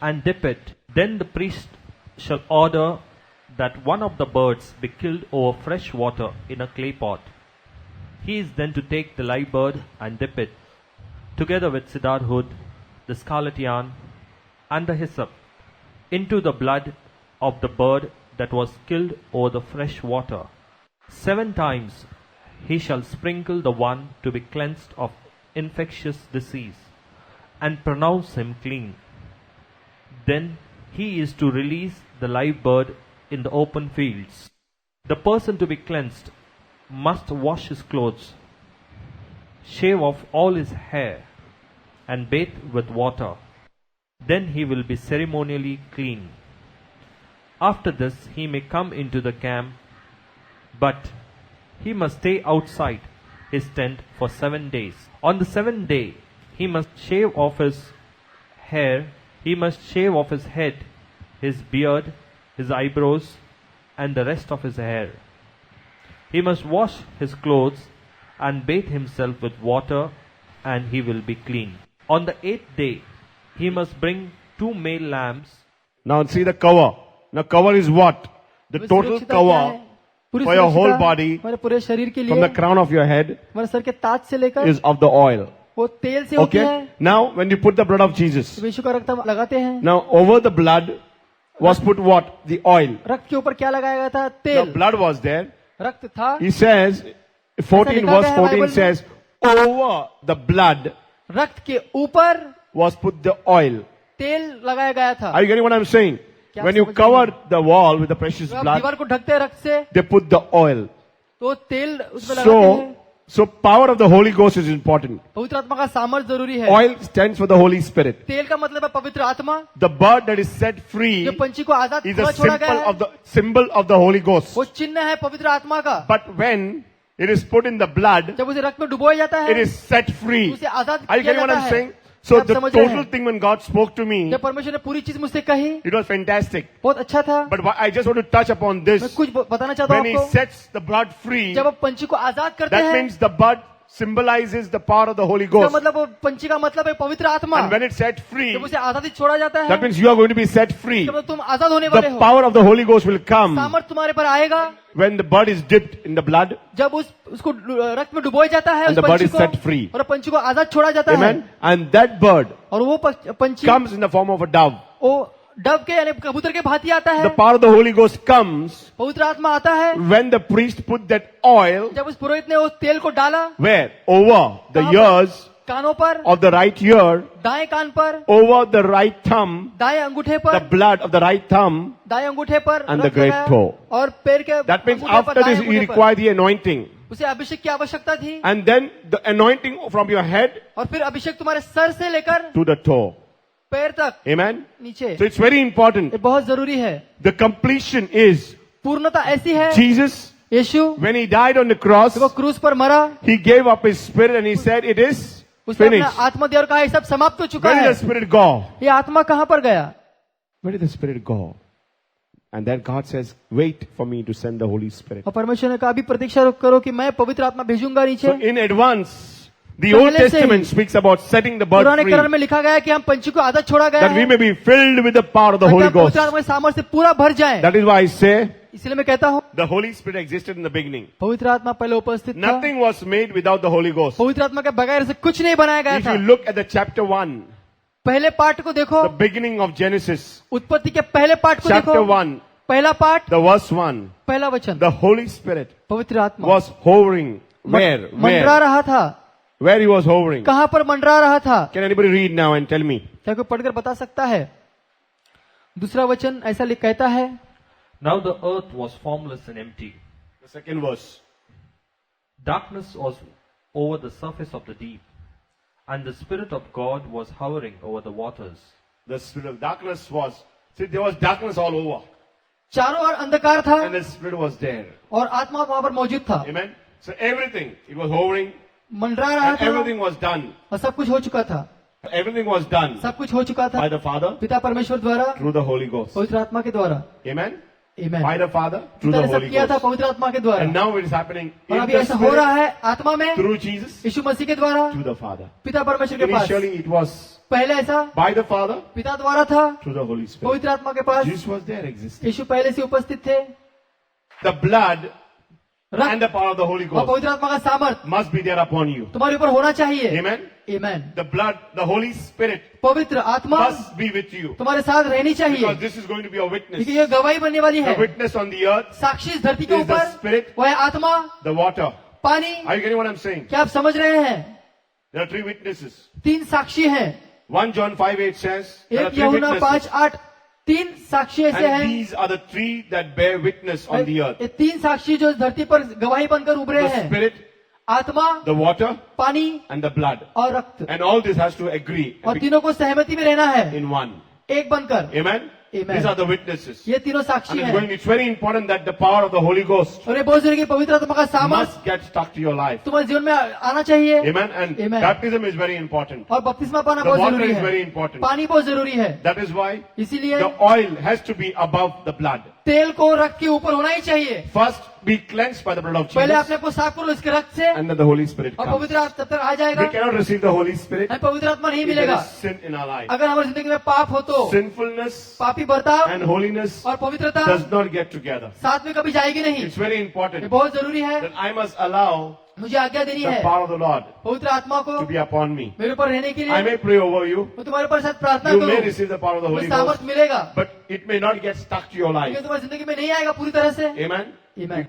and dip it. Then the priest shall order that one of the birds be killed over fresh water in a clay pot. He is then to take the live bird and dip it, together with cedar wood, the scarlet yarn, and the hyssop, into the blood of the bird that was killed over the fresh water. 7 times he shall sprinkle the one to be cleansed of infectious disease, and pronounce him clean. Then he is to release the live bird in the open fields. The person to be cleansed must wash his clothes, shave off all his hair, and bathe with water. Then he will be ceremonially clean. After this he may come into the camp, but he must stay outside his tent for 7 days. On the 7th day he must shave off his hair, he must shave off his head, his beard, his eyebrows, and the rest of his hair. He must wash his clothes and bathe himself with water, and he will be clean. On the 8th day he must bring 2 male lambs. Now see the cover. Now cover is what? The total सुरक्षिता क्या है? cover पूरी for your whole सुरक्षिता body हमारे पूरे शरीर के from लिए, the crown of your head हमारे sir के ताज से लेकर is of the oil. वो तेल से होती Okay? है. Now when you put the blood of Jesus, यीशु का रक्त हम लगाते हैं. now over the blood was put what? The oil. रक्त के ऊपर क्या लगाया गया था? Now तेल. blood was there. रक्त था. He says, 14 लिखा verse गया है 14 बाइबल में. says, over the blood रक्त के ऊपर was put the oil. तेल लगाया गया था. Are you getting what I'm saying? क्या When you समझ cover the wall with the precious तो आप blood, दीवार को ढकते हैं रक्त से, they put the oil. तो तेल उसमें लगाते हैं. So power of the Holy Ghost is important. पवित्र आत्मा का सामर्थ जरूरी है. Oil stands for the Holy Spirit. तेल का मतलब है पवित्र आत्मा. The bird that is set free जो पंछी को आजाद is a छोड़ा गया है, symbol of the Holy Ghost. वो चिन्ह है पवित्र आत्मा का. But when it is put in the blood, जब उसे रक्त में डुबोया जाता है, it is set free. उसे आजाद Are you किया getting what जाता I'm है. saying? So आप the समझ रहे total हैं? thing when God spoke to me, जब परमेश्वर ने पूरी चीज मुझसे कही, it was fantastic. बहुत अच्छा था. But I just want to touch upon मैं this. कुछ बताना चाहता When हूँ he आपको. sets the blood free, जब आप पंछी को आजाद करते that हैं, means the blood symbolizes the power of the Holy इसका Ghost. मतलब वो पंछी का मतलब है पवित्र आत्मा. And when it's set free, जब उसे आजादी छोड़ा जाता है, that means you are going to be set free. जब तुम आजाद होने वाले The हो, power of the Holy Ghost will come सामर्थ तुम्हारे पर आएगा. when the blood is dipped in the blood. जब उसको रक्त में डुबोया जाता है, And उस the bird पंछी is set free. को, और पंछी को आजाद छोड़ा जाता है. Amen. And that bird और वो पंछी comes in the form of a dove. वो डब के यानी कबूतर के भांति आता है. The power of the Holy Ghost comes पवित्र आत्मा आता है when the priest put that oil जब उस पुरोहित ने उस तेल को डाला. where? Over the कहाँ पर? ears कानों पर, of the right ear, दाएं कान पर, over the right thumb, दाएं अंगूठे the पर, blood of the right thumb. दाएं अंगूठे पर And the रक्त great लगाया, toe. और पैर के That means अंगूठे पर, after दाएं this, he अंगूठे पर. required the anointing. उसे अभिषेक की आवश्यकता थी. And then the anointing from your head और फिर अभिषेक तुम्हारे सर से लेकर to the toe. पैर तक Amen. नीचे. So it's very important. ये बहुत जरूरी है. The completion is पूर्णता ऐसी है, Jesus, Yeshu when he died on the cross, जब वो क्रूस पर मरा, he gave up his spirit and he said, it is उसने अपना finished. आत्मा दिया और कहा ये सब समाप्त हो चुका Where did है. the spirit go? ये आत्मा कहाँ पर गया? Where did the spirit go? And then God says, wait for me to send the Holy Spirit. और परमेश्वर ने कहा अभी प्रतीक्षा करो कि मैं पवित्र आत्मा भेजूंगा नीचे. So in advance, the Old पहले से Testament he speaks about setting the bird पुराने free, करण में लिखा गया है कि हम पंछी को आजाद छोड़ा गया that we है, may be filled with the power of the ताकि Holy हम Ghost. पवित्र आत्मा के सामर्थ्य से पूरा भर जाए. That is why I say, इसलिए मैं कहता हूँ the Holy Spirit existed in the beginning. पवित्र आत्मा पहले उपस्थित था. Nothing was made without the Holy Ghost. पवित्र आत्मा के बगैर से कुछ नहीं बनाया गया If था. you look at the chapter 1, पहले पार्ट को देखो, the beginning of Genesis, उत्पत्ति के पहले पार्ट को chapter देखो, 1, पहला पार्ट, the verse 1, पहला वचन, the Holy Spirit पवित्र आत्मा was hovering. Where? मंडरा रहा था. Where he was hovering. कहाँ पर मंडरा रहा था? Can anybody read now and tell me? क्या कोई पढ़कर बता सकता है? दूसरा वचन ऐसा कहता है, Now the earth was formless and empty. The second verse. Darkness was over the surface of the deep, and the Spirit of God was hovering over the waters. The spirit of darkness was, see, there was darkness all over. चारों ओर अंधकार था And the spirit was there. और आत्मा वहां पर मौजूद था, Amen. So everything, it was hovering, मंडरा रहा and था everything was done. और सब कुछ हो चुका था, Everything was done सब कुछ हो चुका था by the Father पिता परमेश्वर द्वारा, through the Holy Ghost. पवित्र आत्मा के द्वारा। Amen. Amen। By the Father through पिता the ने सब Holy किया था Ghost. पवित्र आत्मा के द्वारा, And now it is happening और in अभी the ऐसा हो रहा Spirit है आत्मा में through Jesus यीशु मसीह के द्वारा to the Father. पिता परमेश्वर के पास। Initially it was पहले ऐसा by the Father पिता द्वारा था through the Holy Spirit. पवित्र आत्मा के पास, Jesus was there existing. यीशु पहले से उपस्थित थे। The blood and रक्त the power of the Holy और Ghost पवित्र आत्मा का सामर्थ must be there upon you. तुम्हारे ऊपर होना चाहिए। Amen. Amen। The blood, the Holy Spirit पवित्र आत्मा must be with you. तुम्हारे साथ रहनी चाहिए, Because this is going to be a witness. क्योंकि ये गवाही बनने वाली The है। witness on the earth साक्षी इस धरती के is the ऊपर Spirit, वह है आत्मा, the water. पानी। Are you getting what I'm saying? क्या आप समझ रहे हैं? There are 3 witnesses. 3 साक्षी हैं। 1 John 5:8 says there are 1 3 यूहन्ना witnesses. 5:8 3 साक्षी ऐसे And हैं। these are the 3 that bear witness on the earth. ये 3 साक्षी जो इस धरती पर गवाही बनकर उभरे The हैं, Spirit, आत्मा, the water, पानी and the blood. और रक्त, And all this has to agree और तीनों को सहमति में रहना है, in one. एक बनकर। Amen? Amen। These are the witnesses. ये तीनों And साक्षी हैं, it's very important that the power of the Holy Ghost और ये बहुत जरूरी है कि पवित्र आत्मा का सामर्थ must get stuck to your life. तुम्हारे जीवन में आना चाहिए। Amen? And Amen। baptism is very important. और बपतिस्मा पाना The बहुत water जरूरी is very है, important. पानी बहुत जरूरी है। That is why इसीलिए the oil has to be above the blood. तेल को रक्त के ऊपर होना ही चाहिए। First, be cleansed by the blood of पहले Jesus. अपने को साफ करो इसके रक्त से, And then the Holy Spirit और comes. पवित्र आत्मा तब तक आ जाएगा। We cannot receive the Holy Spirit हमें पवित्र आत्मा नहीं if there मिलेगा is sin in our life. अगर हमारी जिंदगी में पाप हो तो। Sinfulness पापी बर्ताव and holiness और पवित्रता does not get together. साथ में कभी जाएगी नहीं। It's very ये important बहुत जरूरी है। that I must allow मुझे आज्ञा देनी the है power of the Lord पवित्र आत्मा को to be upon me. मेरे ऊपर रहने के I लिए। may pray over you. मैं तुम्हारे ऊपर साथ प्रार्थना You may करूं, receive the power of the Holy मुझे Ghost, सामर्थ मिलेगा, but it may not get stuck to your life. लेकिन तुम्हारी जिंदगी में नहीं आएगा पूरी तरह से। Amen? Amen।